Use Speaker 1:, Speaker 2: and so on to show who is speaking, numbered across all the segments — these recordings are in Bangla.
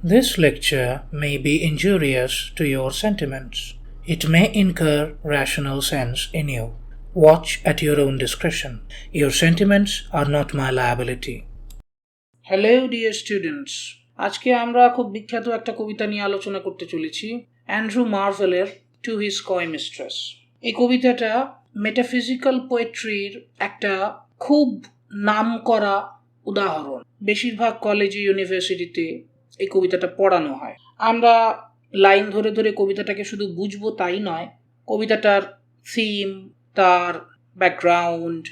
Speaker 1: This lecture may be injurious to your sentiments. It may incur rational sense in you. Watch at your own discretion. Your sentiments are not my liability. Hello dear students. আজকে আমরা খুব বিখ্যাত একটা কবিতা নিয়ে আলোচনা করতে চলেছি, অ্যান্ড্রু মার্ভেলের টু হিজ কয় মিস্ট্রেস। এই কবিতাটা মেটাফিজিক্যাল পোয়েট্রির একটা খুব নামকরা উদাহরণ। বেশিরভাগ কলেজে, ইউনিভার্সিটিতে এই কবিতাটা পড়ানো হয়। আমরা লাইন ধরে ধরে কবিতাটাকে শুধু বুঝবো তাই নয়, কবিতাটার থিম, তার ব্যাকগ্রাউন্ড,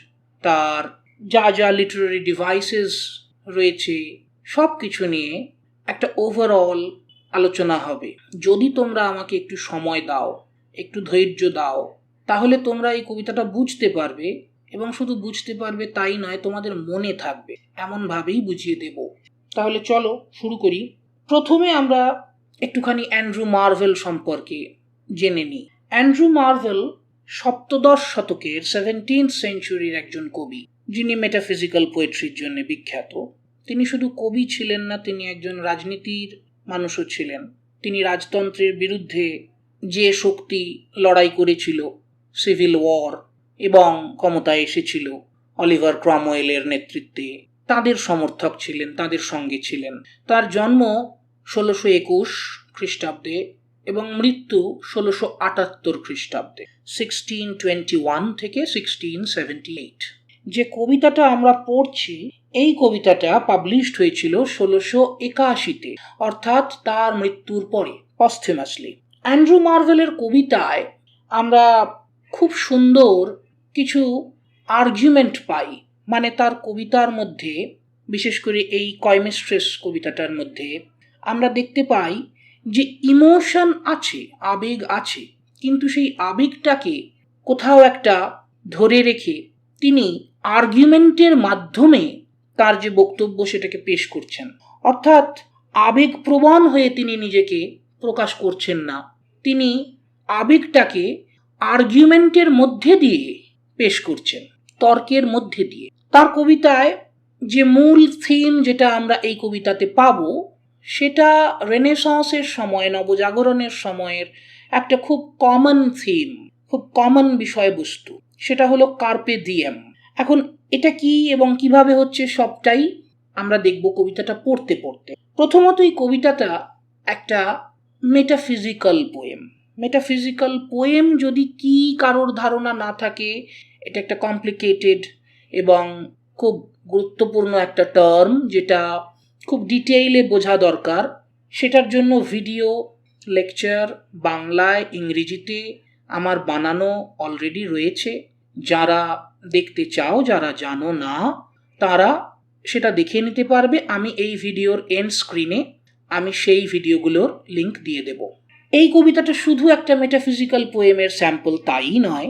Speaker 1: তার যা যা লিটারারি ডিভাইসেস রয়েছে, সব কিছু নিয়ে একটা ওভারঅল আলোচনা হবে। যদি তোমরা আমাকে একটু সময় দাও, একটু ধৈর্য দাও, তাহলে তোমরা এই কবিতাটা বুঝতে পারবে, এবং শুধু বুঝতে পারবে তাই নয়, তোমাদের মনে থাকবে। এমনভাবেই বুঝিয়ে দেব। তাহলে চলো শুরু করি। প্রথমে আমরা একটুখানি অ্যান্ড্রু মার্ভেল সম্পর্কে জেনে নিই। অ্যান্ড্রু মার্ভেল সপ্তদশ শতকের 17th সেঞ্চুরির একজন কবি, যিনি মেটাফিজিক্যাল পোয়েট্রির জন্য বিখ্যাত। তিনি শুধু কবি ছিলেন না, তিনি একজন রাজনীতির মানুষও ছিলেন। তিনি রাজতন্ত্রের বিরুদ্ধে যে শক্তি লড়াই করেছিল, সিভিল ওয়ার, এবং ক্ষমতায় এসেছিল অলিভার ক্রমওয়েলের নেতৃত্বে, তাদের সমর্থক ছিলেন, তাদের সঙ্গে ছিলেন। তার জন্ম 1621 খ্রিস্টাব্দে এবং মৃত্যু 1678 খ্রিস্টাব্দে, 1621 থেকে 1678। যে কবিতাটা আমরা পড়ছি, এই কবিতাটা পাবলিশড হয়েছিল 1681-তে, অর্থাৎ তার মৃত্যুর পরে, পস্থিমাসলি। অ্যান্ড্রু মার্ভেলের কবিতায় আমরা খুব সুন্দর কিছু আর্গুমেন্ট পাই। মানে তার কবিতার মধ্যে, বিশেষ করে এই কয়মিস্ট্রেস কবিতাটার মধ্যে আমরা দেখতে পাই যে ইমোশন আছে, আবেগ আছে, কিন্তু সেই আবেগটাকে কোথাও একটা ধরে রেখে তিনি আর্গুমেন্টের মাধ্যমে তার যে বক্তব্য সেটাকে পেশ করছেন। অর্থাৎ আবেগপ্রবণ হয়ে তিনি নিজেকে প্রকাশ করছেন না, তিনি আবেগটাকে আর্গুমেন্টের মধ্যে দিয়ে পেশ করছেন, তর্কের মধ্যে দিয়ে। তার কবিতায় যে মূল থিম যেটা আমরা এই কবিতাতে পাবো, সেটা রেনেসাঁসের সময়, নবজাগরণের সময়ের একটা খুব কমন থিম, খুব কমন বিষয়বস্তু। সেটা হলো কার্পে ডিয়েম। এখন এটা কি এবং কিভাবে হচ্ছে সবটাই আমরা দেখব কবিতাটা পড়তে পড়তে। প্রথমত এই কবিতাটা একটা মেটাফিজিক্যাল পোয়েম। মেটাফিজিক্যাল পোয়েম যদি কি কারোর ধারণা না থাকে, এটা একটা কমপ্লিকেটেড এবং খুব গুরুত্বপূর্ণ একটা টার্ম, যেটা খুব ডিটেইলে বোঝা দরকার। সেটার জন্য ভিডিও লেকচার বাংলায়, ইংরেজিতে আমার বানানো অলরেডি রয়েছে। যারা দেখতে চাও, যারা জানো না, তারা সেটা দেখে নিতে পারবে। আমি এই ভিডিওর এন্ড স্ক্রিনে আমি সেই ভিডিওগুলোর লিংক দিয়ে দেব। এই কবিতাটা শুধু একটা মেটাফিজিক্যাল পোয়েমের স্যাম্পল তাই নয়,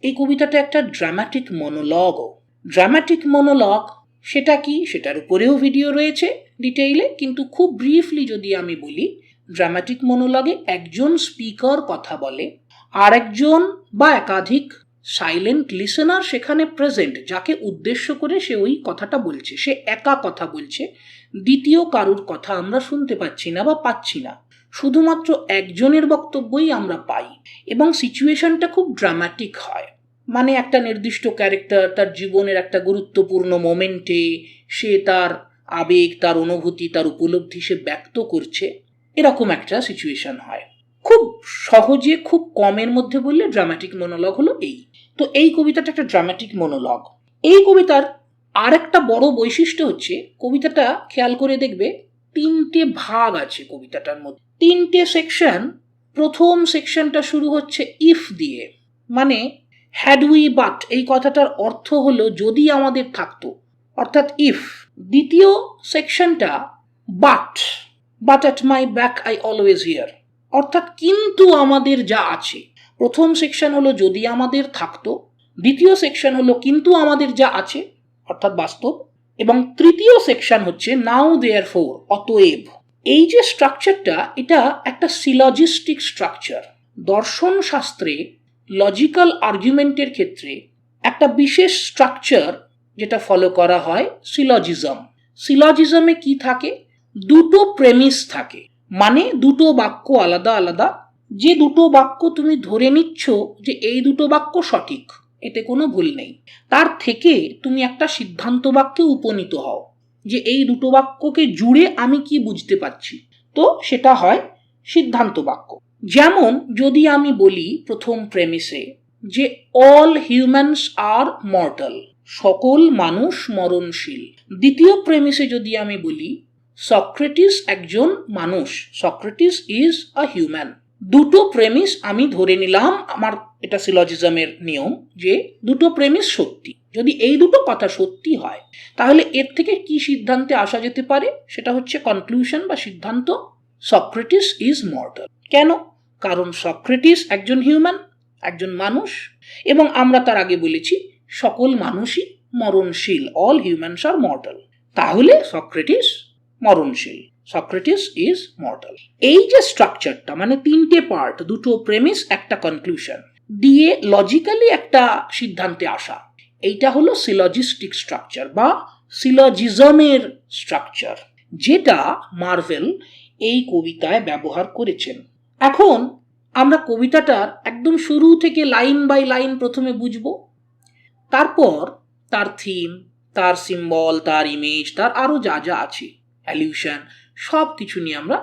Speaker 1: এই কবিতাটা একটা ড্রামাটিক মনোলগও। ড্রামাটিক মনোলগ সেটা কি, সেটার উপরেও ভিডিও রয়েছে ডিটেইলে, কিন্তু খুব ব্রিফলি যদি আমি বলি, ড্রামাটিক মনোলগে একজন স্পিকার কথা বলে, আর একজন বা একাধিক সাইলেন্ট লিসেনার সেখানে প্রেজেন্ট, যাকে উদ্দেশ্য করে সে ওই কথাটা বলছে। সে একা কথা বলছে, দ্বিতীয় কারুর কথা আমরা শুনতে পাচ্ছি না বা পাচ্ছি না, শুধুমাত্র একজনের বক্তব্যই আমরা পাই। এবং সিচুয়েশনটা খুব ড্রামাটিক হয়। মানে একটা নির্দিষ্ট ক্যারেক্টার তার জীবনের একটা গুরুত্বপূর্ণ মোমেন্টে সে তার আবেগ, তার অনুভূতি, তার উপলব্ধি সে ব্যক্ত করছে, এরকম একটা সিচুয়েশন হয়। খুব সহজে, খুব কমের মধ্যে বললে ড্রামাটিক মনোলগ হলো এই। তো এই কবিতাটা একটা ড্রামাটিক মনোলগ। এই কবিতার আর একটা বড় বৈশিষ্ট্য হচ্ছে, কবিতাটা খেয়াল করে দেখবে 3টে ভাগ আছে কবিতাটার মধ্যে, 3টে সেকশন। প্রথম সেকশনটা শুরু হচ্ছে ইফ দিয়ে, মানে হ্যাড উই বাট, এই কথাটার অর্থ হলো যদি আমাদের থাকতো, অর্থাৎ ইফ। দ্বিতীয় সেকশনটা but at my back I always here, অর্থাৎ কিন্তু আমাদের যা আছে। প্রথম সেকশন হলো যদি আমাদের থাকতো, দ্বিতীয় সেকশন হলো কিন্তু আমাদের যা আছে, অর্থাৎ বাস্তব, এবং তৃতীয় সেকশন হচ্ছে নাও দেয়ারফোর, অতএব। এই যে স্ট্রাকচারটা, এটা একটা সিলজিস্টিক স্ট্রাকচার। দর্শন শাস্ত্রে লজিক্যাল আর্গুমেন্টের ক্ষেত্রে একটা বিশেষ স্ট্রাকচার যেটা ফলো করা হয়, সিলজিজম। সিলজিজমে কি থাকে, দুটো প্রেমিস থাকে, মানে দুটো বাক্য আলাদা আলাদা, যে দুটো বাক্য তুমি ধরে নিচ্ছ যে এই দুটো বাক্য সঠিক, এতে কোনো ভুল নেই, তার থেকে তুমি একটা সিদ্ধান্ত বাক্যে উপনীত হও যে এই দুটো বাক্যকে জুড়ে আমি কি বুঝতে পারছি, তো সেটা হয় সিদ্ধান্ত বাক্য। যেমন যদি আমি বলি প্রথম প্রেমিসে যে অল হিউম্যানস আর মর্টাল, সকল মানুষ মরণশীল। দ্বিতীয় প্রেমিসে যদি আমি বলি সক্রেটিস একজন মানুষ, সক্রেটিস ইজ আ হিউম্যান। দুটো প্রেমিস আমি ধরে নিলাম, আমার এটা সিলজিজমের নিয়ম যে দুটো প্রেমিস সত্যি। যদি এই দুটো কথা সত্যি হয় তাহলে এর থেকে কি সিদ্ধান্তে আসা যেতে পারে, সেটা হচ্ছে কনক্লুশন বা সিদ্ধান্ত, সক্রেটিস ইজ মর্টাল। কেন? কারণ সক্রেটিস একজন হিউম্যান, একজন মানুষ, এবং আমরা তার আগে বলেছি সকল মানুষই মরণশীল, অল হিউম্যানস আর মর্টাল, তাহলে সক্রেটিস মরণশীল, সক্রেটিস ইজ মর্টাল। এই যে স্ট্রাকচারটা, মানে তিনটে পার্ট, দুটো প্রেমিস একটা কনক্লুশন দিয়ে লজিক্যালি একটা সিদ্ধান্তে আসা, এইটা হলো সিলজিস্টিক স্ট্রাকচার বা সিলজিজমের স্ট্রাকচার, যেটা মার্ভেল এই কবিতায় ব্যবহার করেছেন। এখন আমরা কবিতাটার একদম শুরু থেকে লাইন বাই লাইন প্রথমে বুঝব, তারপর তার থিম, তার সিম্বল, তার ইমেজ, তার আরো যা যা আছে, অ্যালিউশন, সব কিছু নিয়ে আমরা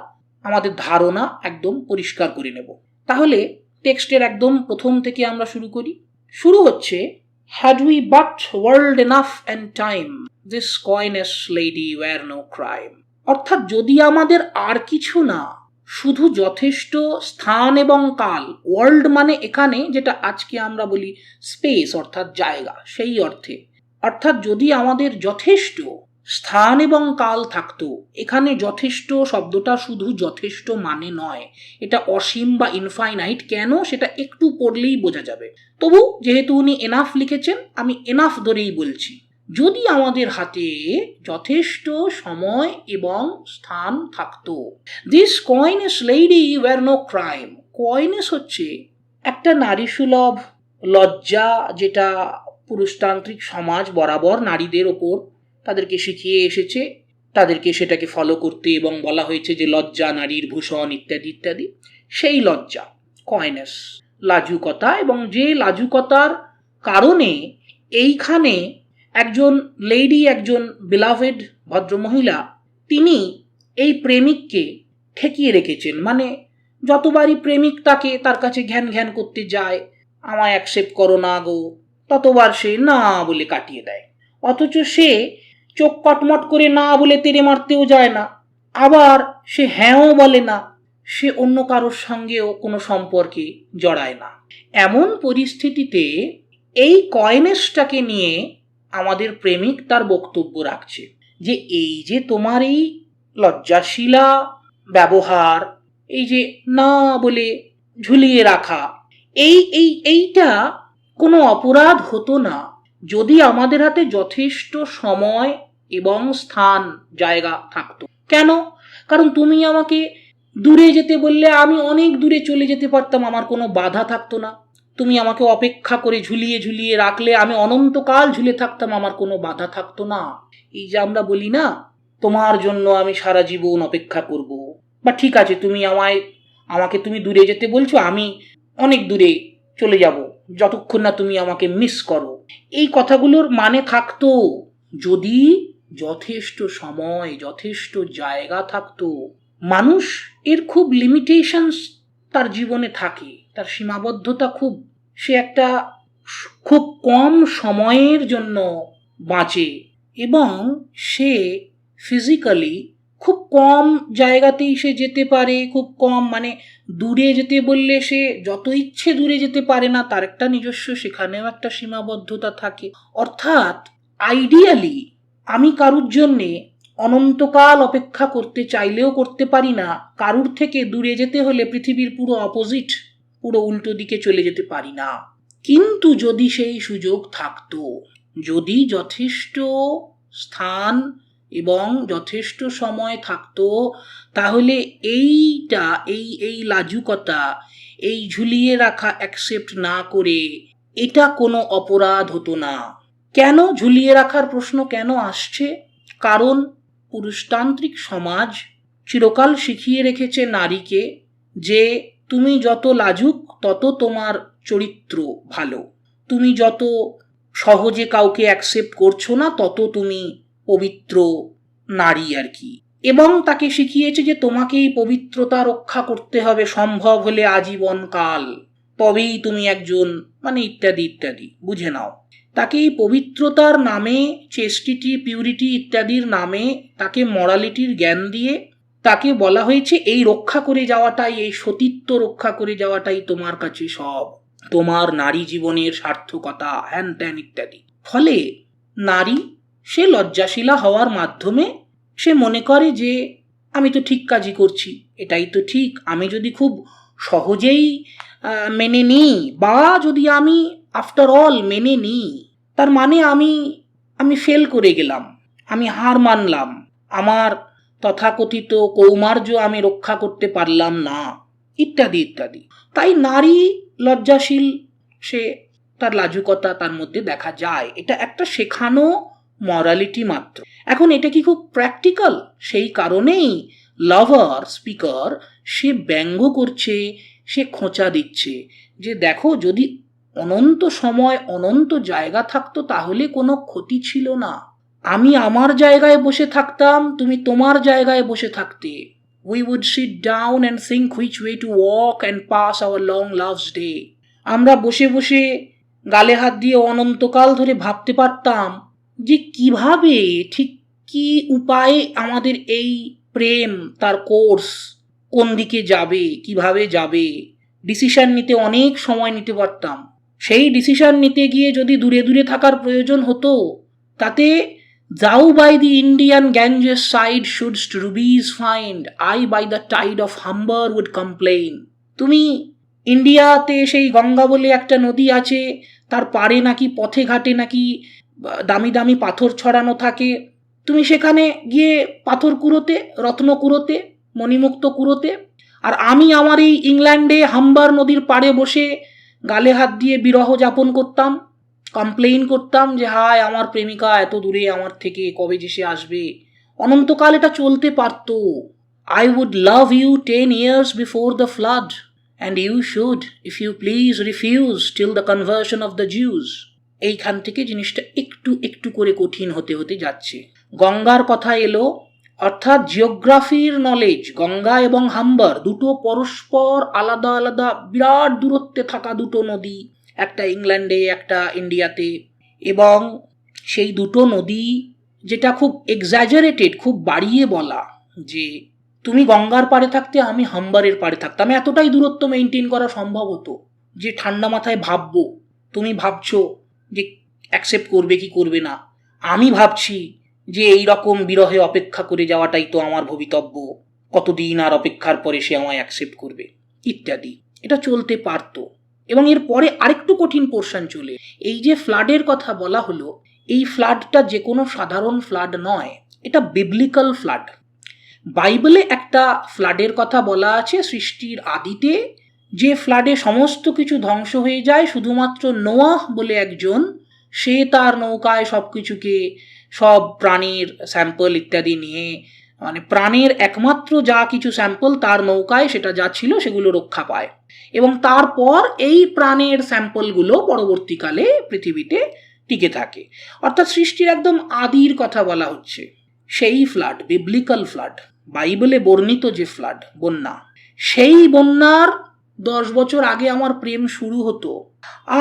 Speaker 1: আমাদের ধারণা একদম পরিষ্কার করে নেব। তাহলে টেক্সটের একদম প্রথম থেকে আমরা শুরু করি। শুরু হচ্ছে Had we but world enough and time, this coyness lady were no crime. অর্থাৎ যদি আমাদের আর কিছু না, শুধু যথেষ্ট স্থান এবং কাল, ওয়ার্ল্ড মানে এখানে যেটা আজকে আমরা বলি স্পেস অর্থাৎ জায়গা, সেই অর্থে, অর্থাৎ যদি আমাদের যথেষ্ট স্থান এবং কাল থাকতো, এখানে যথেষ্ট শব্দটা শুধু যথেষ্ট মানে নয়, এটা অসীম বা ইনফাইনাইট। কেন? সেটা একটু পড়লেই বোঝা যাবে। তবু যেহেতু উনি এনাফ লিখেছেন, আমি এনাফ ধরেই বলছি। যদি আমাদের হাতে যথেষ্ট সময় এবং স্থান থাকতো, this coyness lady were no crime. Coyness হচ্ছে একটা নারী সুলভ লজ্জা, যেটা পুরুষতান্ত্রিক সমাজ বরাবর নারীদের ওপর তাদেরকে শিখিয়ে এসেছে, তাদেরকে সেটাকে ফলো করতে, এবং বলা হয়েছে যে লজ্জা নারীর ভূষণ ইত্যাদি ইত্যাদি। সেই লজ্জা, কয়নেস, লাজুকতা, এবং যে লাজুকতার কারণে এইখানে একজন লেডি, একজন বিলাভেড ভদ্রমহিলা, তিনি এই প্রেমিককে ঠেকিয়ে রেখেছেন। মানে যতবারই প্রেমিক তাকে তার কাছে ঘ্যান ঘ্যান করতে যায়, আমায় অ্যাকসেপ্ট করো না গো, ততবার সে না বলে কাটিয়ে দেয়। অথচ সে চোখ কটমট করে না বলে তেড়ে মারতেও যায় না, আবার সে হ্যাঁও বলে না, সে অন্য কারোর সঙ্গেও কোনো সম্পর্কে জড়ায় না। এমন পরিস্থিতিতে এই কয়নেসটাকে নিয়ে আমাদের প্রেমিক তার বক্তব্য রাখছে যে এই যে তোমার এই লজ্জাশীলা ব্যবহার, এই যে না বলে ঝুলিয়ে রাখা, এইটা কোনো অপরাধ হতো না যদি আমাদের হাতে যথেষ্ট সময় এবং স্থান জায়গা থাকতো। কেন? কারণ তুমি আমাকে দূরে যেতে বললে আমি অনেক দূরে চলে যেতে পারতাম, আমার কোনো বাধা থাকতো না। তুমি আমাকে অপেক্ষা করে ঝুলিয়ে ঝুলিয়ে রাখলে আমি অনন্তকাল ঝুলে থাকতাম, আমার কোনো বাধা থাকতো না। এই যে আমরা বলি না, তোমার জন্য আমি সারা জীবন অপেক্ষা করব, বা ঠিক আছে তুমি আমাকে তুমি দূরে যেতে বলছো, আমি অনেক দূরে চলে যাব যতক্ষণ না তুমি আমাকে মিস করো। এই কথাগুলোর মানে থাকতো যদি যথেষ্ট সময়, যথেষ্ট জায়গা থাকতো। মানুষ এর খুব লিমিটেশনস তার জীবনে থাকে, তার সীমাবদ্ধতা খুব, সে একটা খুব কম সময়ের জন্য বাঁচে, এবং সে ফিজিক্যালি খুব কম জায়গাতেই সে যেতে পারে, খুব কম, মানে দূরে যেতে বললে সে যত ইচ্ছে দূরে যেতে পারে না, তার একটা নিজস্ব সেখানেও একটা সীমাবদ্ধতা থাকে। অর্থাৎ আইডিয়ালি আমি কারুর জন্যে অনন্তকাল অপেক্ষা করতে চাইলেও করতে পারি না, কারুর থেকে দূরে যেতে হলে পৃথিবীর পুরো অপোজিট, পুরো উল্টো দিকে চলে যেতে পারি না। কিন্তু যদি সেই সুযোগ থাকতো, যদি যথেষ্ট স্থান এবং যথেষ্ট সময় থাকতো, তাহলে এইটা এই লাজুকতা, এই ঝুলিয়ে রাখা অ্যাকসেপ্ট না করে এটা কোনো অপরাধ হতো না। কেন ঝুলিয়ে রাখার প্রশ্ন কেন আসছে? কারণ
Speaker 2: পুরুষতান্ত্রিক সমাজ চিরকাল শিখিয়ে রেখেছে নারীকে যে তুমি যত লাজুক তত তোমার চরিত্র ভালো, তুমি যত সহজে কাউকে অ্যাকসেপ্ট করছো না তত তুমি পবিত্র নারী আর কি। এবং তাকে শিখিয়েছে যে তোমাকে এই পবিত্রতা রক্ষা করতে হবে সম্ভব হলে আজীবন কাল, তবেই তুমি একজন ইত্যাদি ইত্যাদি, বুঝে নাও। তাকে এই পবিত্রতার নামে, চেস্টিটি, পিউরিটি ইত্যাদির নামে তাকে মরালিটির জ্ঞান দিয়ে তাকে বলা হয়েছে এই রক্ষা করে যাওয়াটাই, এই সতীত্ব রক্ষা করে যাওয়াটাই তোমার কাছে সব, তোমার নারী জীবনের সার্থকতা, হ্যান ত্যান ইত্যাদি। ফলে নারী সে লজ্জাশীলা হওয়ার মাধ্যমে সে মনে করে যে আমি তো ঠিক কাজই করছি, এটাই তো ঠিক। আমি যদি খুব সহজেই মেনে নিই, বা যদি আমি আফটার অল মেনে নিই, তার মানে আমি ফেল করে গেলাম, আমি হার মানলাম, আমার তথাকথিত কৌমার্য আমি রক্ষা করতে পারলাম না, ইত্যাদি ইত্যাদি। তাই নারী লজ্জাশীল, সে তার লাজুকতা তার মধ্যে দেখা যায়। এটা একটা শেখানো মরালিটি মাত্র। এখন এটা কি খুব প্র্যাকটিক্যাল? সেই কারণেই লাভার স্পিকার সে ব্যঙ্গ করছে, সে খোঁচা দিচ্ছে যে দেখো, যদি অনন্ত সময় অনন্ত জায়গা থাকতো তাহলে কোনো ক্ষতি ছিল না। আমি আমার জায়গায় বসে থাকতাম, তুমি তোমার জায়গায় বসে থাকতে। We would sit down and think which way to walk and pass our long love's day. আমরা বসে বসে গালে হাত দিয়ে অনন্তকাল ধরে ভাবতে পারতাম যে কিভাবে, ঠিক কি উপায়ে আমাদের এই প্রেম, তার কোর্স কোন দিকে যাবে, কিভাবে যাবে। ডিসিশন নিতে অনেক সময় নিতে পারতাম। সেই ডিসিশন নিতে গিয়ে যদি দূরে দূরে থাকার প্রয়োজন হতো, তাতে যাও by the Indian Ganges side shouldst rubies find, I by the tide of Humber would complain. তুমি ইন্ডিয়াতে সেই গঙ্গা বলে একটা নদী আছে, তার পাড়ে নাকি পথে ঘাটে নাকি দামি দামি পাথর ছড়ানো থাকে, তুমি সেখানে গিয়ে পাথর কুড়োতে, রত্ন কুড়োতে, মণিমুক্ত কুড়োতে। আর আমি আমার এই ইংল্যান্ডে হাম্বার নদীর পাড়ে বসে গালে হাত দিয়ে বিরহ যাপন করতাম, কমপ্লেইন করতাম যে হায় আমার প্রেমিকা এত দূরে আমার থেকে, কবে যে সে আসবে। অনন্তকাল এটা চলতে পারত। I would love you 10 years before the flood, and you should, if you please, refuse till the conversion of the Jews. এইখান থেকে জিনিসটা একটু একটু করে কঠিন হতে হতে যাচ্ছে। গঙ্গার কথা এলো, অর্থাৎ জিওগ্রাফির নলেজ। গঙ্গা এবং হাম্বার দুটো পরস্পর আলাদা আলাদা বিরাট দূরত্বে থাকা দুটো নদী, একটা ইংল্যান্ডে একটা ইন্ডিয়াতে। এবং সেই দুটো নদী, যেটা খুব এক্সাজারেটেড, খুব বাড়িয়ে বলা যে তুমি গঙ্গার পাড়ে থাকতে আমি হাম্বারের পাড়ে থাকতাম, এতটাই দূরত্ব মেনটেন করা সম্ভব হতো যে ঠান্ডা মাথায় ভাববো। তুমি ভাবছো যে অ্যাকসেপ্ট করবে কি করবে না, আমি ভাবছি যে এই রকম বিরহে অপেক্ষা করে যাওয়াটাই তো আমার ভবিতব্য, কতদিন আর অপেক্ষার পরে সে আমায় অ্যাকসেপ্ট করবে, ইত্যাদি। এটা চলতে পারতো। এবং এর পরে আরেকটু কঠিন পোর্শন চলে। এই যে ফ্লাডের কথা বলা হলো, এই ফ্লাডটা যে কোনো সাধারণ ফ্লাড নয়, এটা বিবলিক্যাল ফ্লাড। বাইবেলে একটা ফ্লাডের কথা বলা আছে সৃষ্টির আদিতে, যে ফ্লাডে সমস্ত কিছু ধ্বংস হয়ে যায়, শুধুমাত্র নোয়াহ বলে একজন, সে তার নৌকায় সব কিছুকে, সব প্রাণীর স্যাম্পল ইত্যাদি নিয়ে, প্রাণের একমাত্র যা কিছু স্যাম্পল তার নৌকায়, সেটা যা ছিল সেগুলো রক্ষা পায়। এবং তারপর এই প্রাণের স্যাম্পলগুলো পরবর্তীকালে পৃথিবীতে টিকে থাকে। অর্থাৎ সৃষ্টির একদম আদির কথা বলা হচ্ছে। সেই ফ্লাড, বিবলিক্যাল ফ্লাড, বাইবেলে বর্ণিত যে ফ্লাড, বন্যা, সেই বন্যার 10 বছর আগে আমার প্রেম শুরু হতো।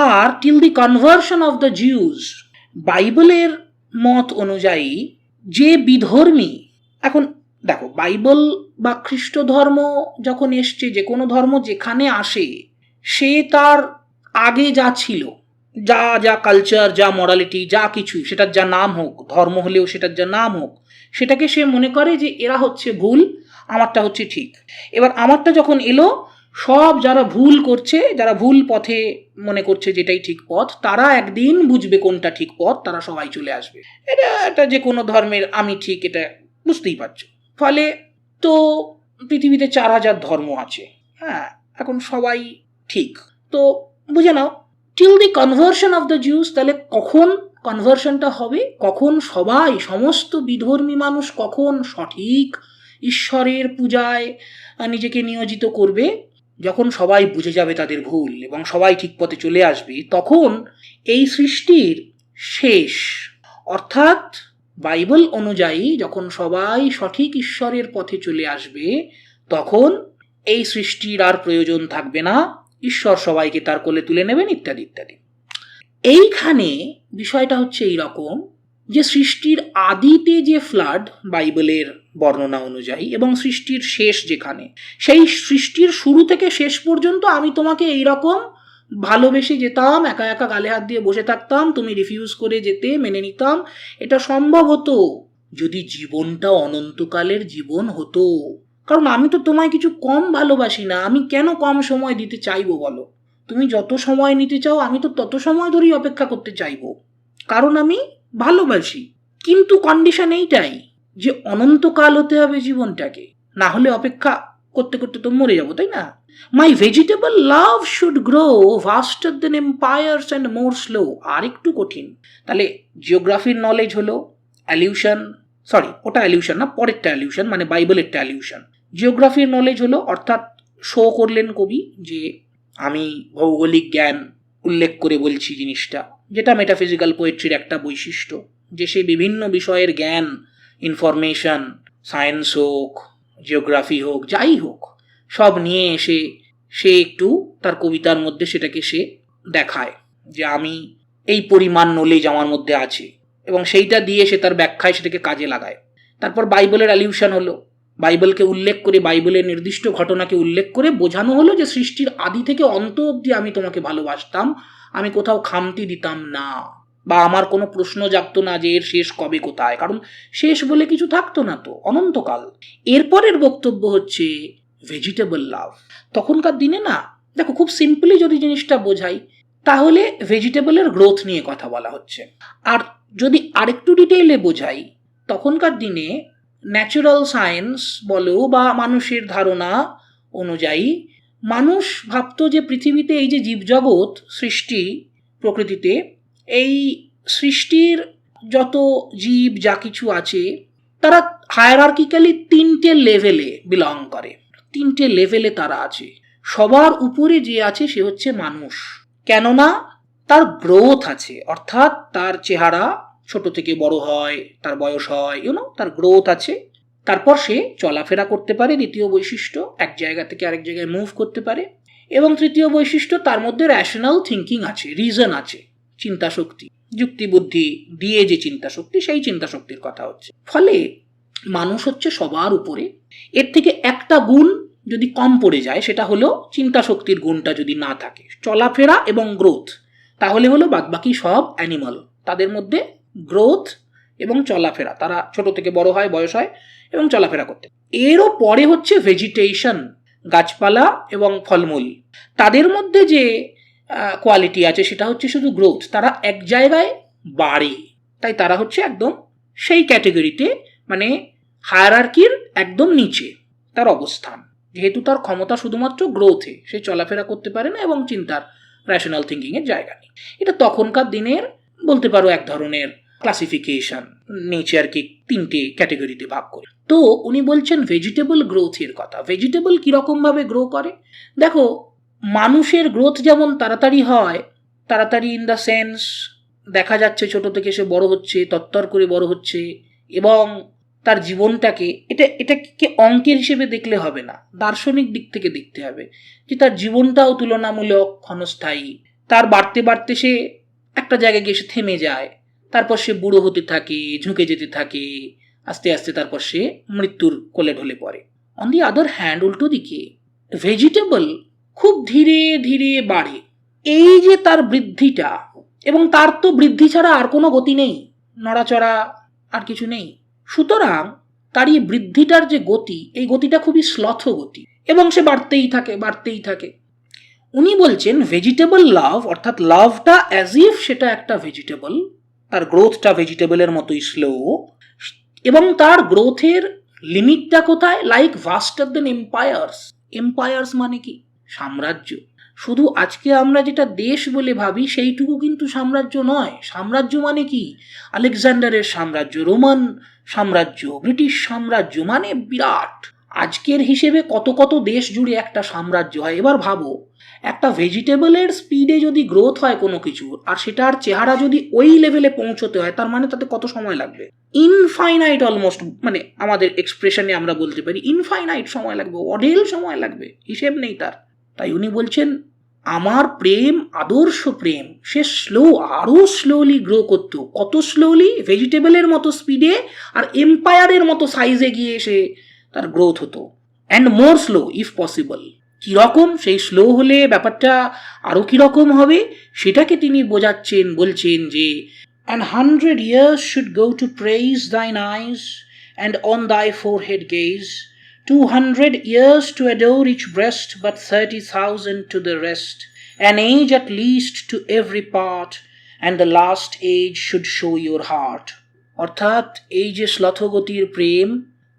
Speaker 2: আর till the conversion of the Jews, বাইবেলের মত অনুযায়ী যে বিধর্মী, এখন দেখো বাইবেল বা খ্রিস্ট ধর্ম যখন এসছে, যে কোনো ধর্ম যেখানে আসে, সে তার আগে যা ছিল, যা যা কালচার, যা মরালিটি, যা কিছু, সেটার যা নাম হোক, ধর্ম হলেও সেটার যা নাম হোক, সেটাকে সে মনে করে যে এরা হচ্ছে ভুল, আমারটা হচ্ছে ঠিক। এবার আমারটা যখন এলো, সব যারা ভুল করছে, যারা ভুল পথে মনে করছে যেটাই ঠিক পথ, তারা একদিন বুঝবে কোনটা ঠিক পথ, তারা সবাই চলে আসবে। এটা যে কোনো ধর্মের আমি ঠিক, এটা বুঝতেই পারছো। ফলে তো পৃথিবীতে 4000 ধর্ম আছে, হ্যাঁ, এখন সবাই ঠিক। তো বুঝে নাও, till the conversion of the Jews, তাহলে কখন কনভার্সনটা হবে কখন সবাই, সমস্ত বিধর্মী মানুষ কখন সঠিক ঈশ্বরের পূজায় নিজেকে নিয়োজিত করবে, যখন সবাই বুঝে যাবে তাদের ভুল এবং সবাই ঠিক পথে চলে আসবে, তখন এই সৃষ্টির শেষ, অর্থাৎ বাইবেল অনুযায়ী যখন সবাই সঠিক ঈশ্বরের পথে চলে আসবে, তখন এই সৃষ্টির আর প্রয়োজন থাকবে না, ঈশ্বর সবাইকে তার কোলে তুলে নেবেন, ইত্যাদি ইত্যাদি। এইখানে বিষয়টা হচ্ছে এইরকম যে সৃষ্টির আদিতে যে ফ্লাড বাইবেলের বর্ণনা অনুযায়ী এবং সৃষ্টির শেষ যেখানে, সেই সৃষ্টির শুরু থেকে শেষ পর্যন্ত আমি তোমাকে এইরকম ভালোবেসে যেতাম, একা একা গালে হাত দিয়ে বসে থাকতাম, তুমি রিফিউজ করে যেতে, মেনে নিতাম। এটা সম্ভব হতো যদি জীবনটা অনন্তকালের জীবন হতো। কারণ আমি তো তোমায় কিছু কম ভালোবাসি না, আমি কেন কম সময় দিতে চাইবো বলো? তুমি যত সময় নিতে চাও আমি তো তত সময় ধরেই অপেক্ষা করতে চাইবো, কারণ আমি ভালোবাসি। কিন্তু কন্ডিশন এইটাই যে অনন্তকাল হতে হবে জীবনটাকে, না হলে অপেক্ষা করতে করতে তো মরে যাবো, তাই না? My vegetable love should grow faster than empires and more slow. আর একটু কঠিন। তাহলে জিওগ্রাফির নলেজ হলো অ্যালিউশন, সরি ওটা অ্যালিউশন না, পরেরটা অ্যালিউশন, মানে বাইবেলেরটা অ্যালিউশন। জিওগ্রাফির নলেজ হলো, অর্থাৎ শো করলেন কবি যে আমি ভৌগোলিক জ্ঞান উল্লেখ করে বলছি জিনিসটা, যেটা মেটাফিজিক্যাল পোয়েট্রির একটা বৈশিষ্ট্য, যে সে বিভিন্ন বিষয়ের জ্ঞান, ইনফরমেশন, সায়েন্স হোক, জিওগ্রাফি হোক, যাই হোক, সব নিয়ে এসে সে একটু তার কবিতার মধ্যে সেটাকে সে দেখায় যে আমি এই পরিমাণ নলেজ আমার মধ্যে আছে, এবং সেইটা দিয়ে সে তার ব্যাখ্যায় সেটাকে কাজে লাগায়। তারপর বাইবেলের অ্যালিউশন হলো, বাইবেলকে উল্লেখ করে, বাইবেলের নির্দিষ্ট ঘটনাকে উল্লেখ করে বোঝানো হলো যে সৃষ্টির আদি থেকে অন্ত অবধি আমি তোমাকে ভালোবাসতাম, আমি কোথাও খামতি দিতাম না, বা আমার কোনো প্রশ্ন জাগতো না যে এর শেষ কবে, কোথায়, কারণ শেষ বলে কিছু থাকতো না তো, অনন্তকাল। এরপরের বক্তব্য হচ্ছে ভেজিটেবল লাভ। তখনকার দিনে না, দেখো খুব সিম্পলি যদি জিনিসটা বোঝাই, তাহলে ভেজিটেবলের গ্রোথ নিয়ে কথা বলা হচ্ছে। আর যদি আরেকটু ডিটেইলে বোঝাই, তখনকার দিনে ন্যাচারাল সায়েন্স বলো বা মানুষের ধারণা অনুযায়ী মানুষ ভাবতো যে পৃথিবীতে এই যে জীবজগৎ সৃষ্টি, প্রকৃতিতে এই সৃষ্টির যত জীব যা কিছু আছে, তারা হায়ারার্কিক্যালি 3টে লেভেলে বিলং করে, 3টে লেভেলে তারা আছে। সবার উপরে যে আছে সে হচ্ছে মানুষ, কেননা তার গ্রোথ আছে, অর্থাৎ তার চেহারা ছোট থেকে বড় হয়, তার বয়স হয়, তার গ্রোথ আছে। তারপর সে চলাফেরা করতে পারে, দ্বিতীয় বৈশিষ্ট্য, এক জায়গা থেকে আরেক জায়গায় মুভ করতে পারে। এবং তৃতীয় বৈশিষ্ট্য, তার মধ্যে র্যাশনাল থিঙ্কিং আছে, রিজন আছে, চিন্তা শক্তি, যুক্তি বুদ্ধি দিয়ে যে চিন্তা শক্তি, সেই চিন্তা শক্তির কথা হচ্ছে। ফলে মানুষ হচ্ছে সবার উপরে। এর থেকে একটা গুণ যদি কম পড়ে যায়, সেটা হলো চিন্তা শক্তির গুণটা যদি না থাকে, চলাফেরা এবং গ্রোথ, তাহলে হলো বাদবাকি সব অ্যানিমাল, তাদের মধ্যে গ্রোথ এবং চলাফেরা, তারা ছোট থেকে বড় হয়, বয়স হয় এবং চলাফেরা করতে। এরও পরে হচ্ছে ভেজিটেশন, গাছপালা এবং ফলমূল, তাদের মধ্যে যে কোয়ালিটি আছে সেটা হচ্ছে শুধু গ্রোথ, তারা এক জায়গায় বাড়ে, তাই তারা হচ্ছে একদম সেই ক্যাটেগরিতে, মানে হায়ারার্কির একদম নিচে তার অবস্থান, যেহেতু তার ক্ষমতা শুধুমাত্র গ্রোথে, সে চলাফেরা করতে পারে না এবং চিন্তার র্যাশনাল থিঙ্কিংয়ের জায়গা নেই। এটা তখনকার দিনের বলতে পারো এক ধরনের ক্লাসিফিকেশন, নেচারকে 3টে ক্যাটেগরিতে ভাগ করে। তো উনি বলছেন ভেজিটেবল গ্রোথের কথা। ভেজিটেবল কিরকম ভাবে গ্রো করে? দেখো, মানুষের গ্রোথ যেমন তাড়াতাড়ি হয়, তাড়াতাড়ি ইন দ্য সেন্স দেখা যাচ্ছে ছোট থেকে সে বড় হচ্ছে, তত্তর করে বড় হচ্ছে, এবং তার জীবনটাকে, এটাকে অঙ্কের হিসেবে দেখলে হবে না, দার্শনিক দিক থেকে দেখতে হবে যে তার জীবনটাও তুলনামূলক ক্ষণস্থায়ী। তার বাড়তে বাড়তে সে একটা জায়গায় গিয়ে সে থেমে যায়, তারপর সে বুড়ো হতে থাকে, ঝুঁকে যেতে থাকে, আস্তে আস্তে তারপর সে মৃত্যুর কোলে ঢলে পড়ে। অন দি আদার হ্যান্ড, উল্টো দিকে ভেজিটেবল খুব ধীরে ধীরে বাড়ে। এই যে তার বৃদ্ধিটা, এবং তার তো বৃদ্ধি ছাড়া আর কোনো গতি নেই, নড়াচড়া আর কিছু নেই, সুতরাং তার এই বৃদ্ধিটার যে গতি, এই গতিটা খুবই স্লথ গতি, এবং সে বাড়তেই থাকে, বাড়তেই থাকে। উনি বলছেন ভেজিটেবল লাভ, অর্থাৎ লাভটা অ্যাজ ইফ সেটা একটা ভেজিটেবল, তার গ্রোথটা ভেজিটেবলের মতোই স্লো, এবং তার গ্রোথের লিমিটটা কোথায়? লাইক ভাস্টার দেন এম্পায়ার্স। এম্পায়ার্স মানে কি? সাম্রাজ্য। শুধু আজকে আমরা যেটা দেশ বলে ভাবি সেইটুকু কিন্তু সাম্রাজ্য নয়। সাম্রাজ্য মানে কি? আলেকজান্ডারের সাম্রাজ্য, রোমান সাম্রাজ্য, ব্রিটিশ সাম্রাজ্য, মানে বিরাট। আজকের হিসেবে কত কত দেশ জুড়ে একটা সাম্রাজ্য হয়। এবার ভাবো, একটা ভেজিটেবলের স্পিডে যদি গ্রোথ হয় কোনো কিছুর, আর সেটার চেহারা যদি ওই লেভেলে পৌঁছতে হয়, তার মানে তাতে কত সময় লাগবে? ইনফাইনাইট অলমোস্ট, মানে আমাদের এক্সপ্রেশনে আমরা বলতে পারি ইনফাইনাইট সময় লাগবে, অঢেল সময় লাগবে, হিসেব নেই তার। তাই উনি বলছেন আমার প্রেম, আদর্শ প্রেম, সে আরো স্লোলি গ্রো করতো। কত স্লোলি? ভেজিটেবলের মতো স্পিডে আর এম্পায়ারের মতো সাইজে গিয়ে সে তার গ্রোথ হতো। And more slow if possible. কিরকম সেই স্লো হলে ব্যাপারটা আরো কিরকম হবে সেটাকে তিনি বোঝাচ্ছেন, বলছেন যে An 100 years should go to praise thine eyes, and on thy forehead gaze, 200 years to adore each breast, but 30,000 to the rest, an age at least to every part, and the last age should show your heart. অর্থাৎ এই যে শ্লথগতির প্রেম,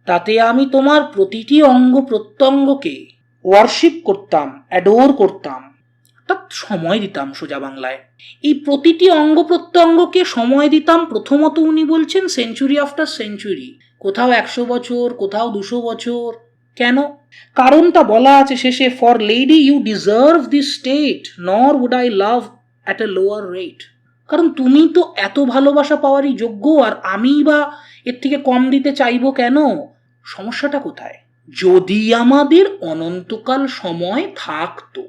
Speaker 2: তাতে আমি তোমার প্রতিটি অঙ্গ প্রত্যঙ্গকে ওয়ার্শিপ করতাম, অ্যাডোর করতাম, অর্থাৎ সময় দিতাম সোজা বাংলায়। এই প্রতিটি অঙ্গ প্রত্যঙ্গকে সময় দিতাম। প্রথমত উনি বলছেন সেঞ্চুরি আফটার সেঞ্চুরি, কোথাও 100 বছর, কোথাও 200 বছর। কেন? কারণটা বলা আছে শেষে, for lady you deserve this state, nor would I love at a lower rate. কারণ তুমি তো এত ভালোবাসা পাওয়ারই যোগ্য, আর আমি বা এর থেকে কম দিতে চাইবো কেন? সমস্যাটা কোথায়? যদি আমাদের অনন্তকাল সময় থাকতো,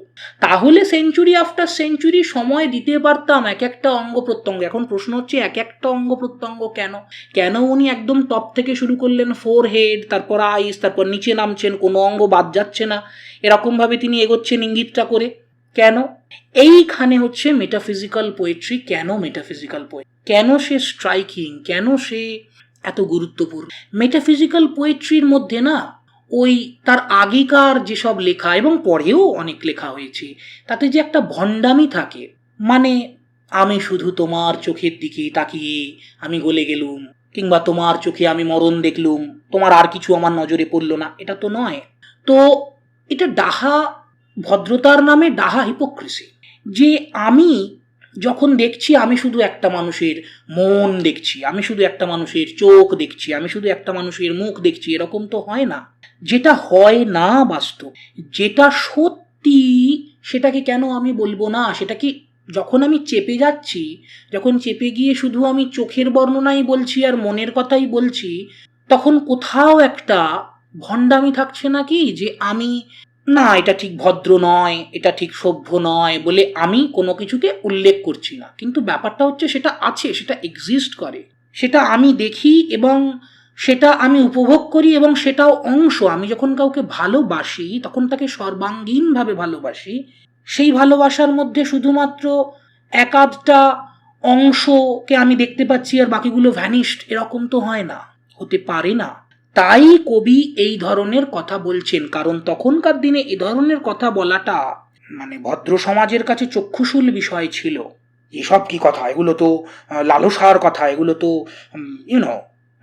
Speaker 2: তাহলে সেঞ্চুরি আফটার সেঞ্চুরি সময় দিতে পারতাম এক একটা অঙ্গ প্রত্যঙ্গ। এখন প্রশ্ন হচ্ছে এক একটা অঙ্গ প্রত্যঙ্গ কেন? কেন উনি একদম টপ থেকে শুরু করলেন, ফোর হেড, তারপর আইস, তারপর নিচে নামছেন, কোনো অঙ্গ বাদ যাচ্ছে না, এরকমভাবে তিনি এগোচ্ছেন ইঙ্গিতটা করে? কেন? এইখানে হচ্ছে মেটাফিজিক্যাল পোয়েট্রি। কেন মেটাফিজিক্যাল পোয়েট্রি? কেন সে স্ট্রাইকিং? কেন সে এত গুরুত্বপূর্ণ? মেটাফিজিক্যাল পোয়েট্রির মধ্যে না ওই তার আগেকার যেসব লেখা এবং পরেও অনেক লেখা হয়েছে, তাতে যে একটা ভণ্ডামি থাকে, মানে আমি শুধু তোমার চোখের দিকে তাকিয়ে আমি গলে গেলুম, কিংবা তোমার চোখে আমি মরণ দেখলুম, তোমার আর কিছু আমার নজরে পড়ল না, এটা তো নয়। তো এটা ডাহা ভদ্রতার নামে ডাহা হিপোক্রেসি। যে আমি যখন দেখছি আমি শুধু একটা মানুষের মন দেখছি, আমি শুধু একটা মানুষের চোখ দেখছি, আমি শুধু একটা মানুষের মুখ দেখছি, এরকম তো হয় না। যেটা হয় না বাস্তব, যেটা সত্যি, সেটাকে কেন আমি বলবো না? সেটা কি যখন আমি চেপে যাচ্ছি, যখন চেপে গিয়ে শুধু আমি চোখের বর্ণনাই বলছি আর মনের কথাই বলছি, তখন কোথাও একটা ভণ্ডামি থাকছে নাকি? যে আমি না, এটা ঠিক ভদ্র নয়, এটা ঠিক সভ্য নয় বলে আমি কোনো কিছুকে উল্লেখ করছি না, কিন্তু ব্যাপারটা হচ্ছে সেটা আছে, সেটা এক্সিস্ট করে, সেটা আমি দেখি এবং সেটা আমি উপভোগ করি, এবং সেটাও অংশ। আমি যখন কাউকে ভালোবাসি তখন তাকে সর্বাঙ্গীনভাবে ভালোবাসি। সেই ভালোবাসার মধ্যে শুধুমাত্র এক আধটা অংশকে আমি দেখতে পাচ্ছি আর বাকিগুলো ভ্যানিশড, এরকম তো হয় না, হতে পারে না। তাই কবি এই ধরনের কথা বলছেন, কারণ তখনকার দিনে এ ধরনের কথা বলাটা মানে ভদ্র সমাজের কাছে চক্ষুশূল বিষয় ছিল। এসব কি কথা? এগুলো তো লালসার কথা, এগুলো তো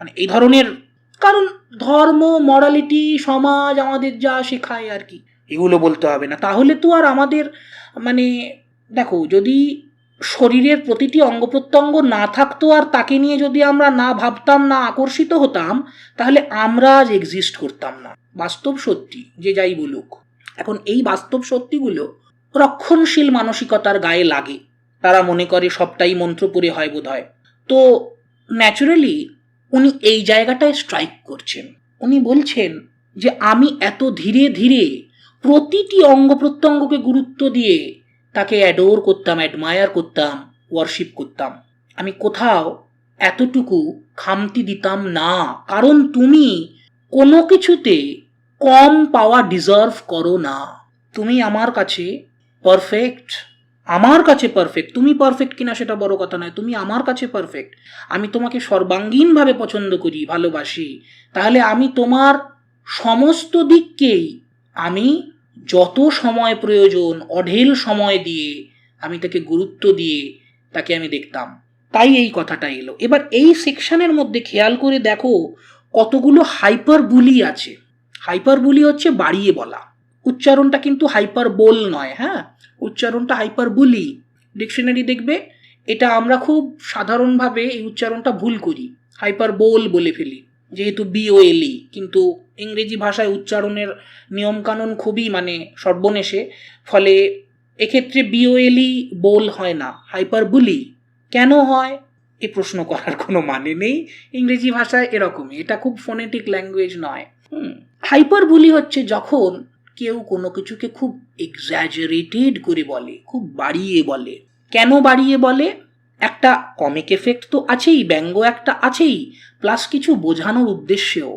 Speaker 2: মানে এই ধরনের, কারণ ধর্ম, মরালিটি, সমাজ আমাদের যা শেখায় আর কি, এগুলো বলতে হবে না। তাহলে তো আর আমাদের মানে দেখো, যদি শরীরের প্রতিটি অঙ্গ প্রত্যঙ্গ না থাকতো আর তাকে নিয়ে যদি আমরা না ভাবতাম, না আকর্ষিত হতাম, তাহলে আমরা আজ এক্সিস্ট করতাম না। বাস্তব সত্যি যে যাই বলুক। এখন এই বাস্তব সত্যিগুলো রক্ষণশীল মানসিকতার গায়ে লাগে, তারা মনে করে সবটাই মন্ত্র পড়ে হয় বোধ হয়। তো ন্যাচুরালি উনি এই জায়গাটায় স্ট্রাইক করছেন। উনি বলছেন যে আমি এত ধীরে ধীরে প্রতিটি অঙ্গ প্রত্যঙ্গকে গুরুত্ব দিয়ে তাকে অ্যাডোর করতাম, অ্যাডমায়ার করতাম, ওয়ার্শিপ করতাম, আমি কোথাও এতটুকু খামতি দিতাম না। কারণ তুমি কোনো কিছুতে কম পাওয়া ডিজার্ভ করো না। তুমি আমার কাছে পারফেক্ট, আমার কাছে পারফেক্ট। তুমি পারফেক্ট কিনা সেটা বড় কথা নয়, তুমি আমার কাছে পারফেক্ট। আমি তোমাকে সর্বাঙ্গীনভাবে পছন্দ করি, ভালোবাসি। তাহলে আমি তোমার সমস্ত দিককেই আমি যত সময় প্রয়োজন অঢেল সময় দিয়ে আমি তাকে গুরুত্ব দিয়ে তাকে আমি দেখতাম। তাই এই কথাটা এলো। এবার এই সেকশনের মধ্যে খেয়াল করে দেখো কতগুলো হাইপার বুলি আছে। হাইপার বুলি হচ্ছে বাড়িয়ে বলা, উচ্চারণটা কিন্তু হাইপারবোল নয়, হ্যাঁ, উচ্চারণটা হাইপারবুলি। ডিকশনারি দেখবে এটা আমরা খুব সাধারণভাবে এই উচ্চারণটা ভুল করি, হাইপারবোল বলে ফেলি, যেহেতু BOLE, কিন্তু ইংরেজি ভাষায় উচ্চারণের নিয়মকানুন খুবই সর্বনেশে, ফলে এক্ষেত্রে BOLE বোল হয় না, হাইপারবুলি। কেন হয় এই প্রশ্ন করার কোনো মানে নেই, ইংরেজি ভাষায় এরকমই, এটা খুব ফোনেটিক ল্যাঙ্গুয়েজ নয়। হাইপারবুলি হচ্ছে যখন কেউ কোনো কিছুকে খুব এক্সাজারেটেড করে বলে, খুব বাড়িয়ে বলে। কেন বাড়িয়ে বলে? একটা কমিক এফেক্ট তো আছেই, ব্যঙ্গ একটা আছেই, প্লাস কিছু বোঝানোর উদ্দেশ্যেও।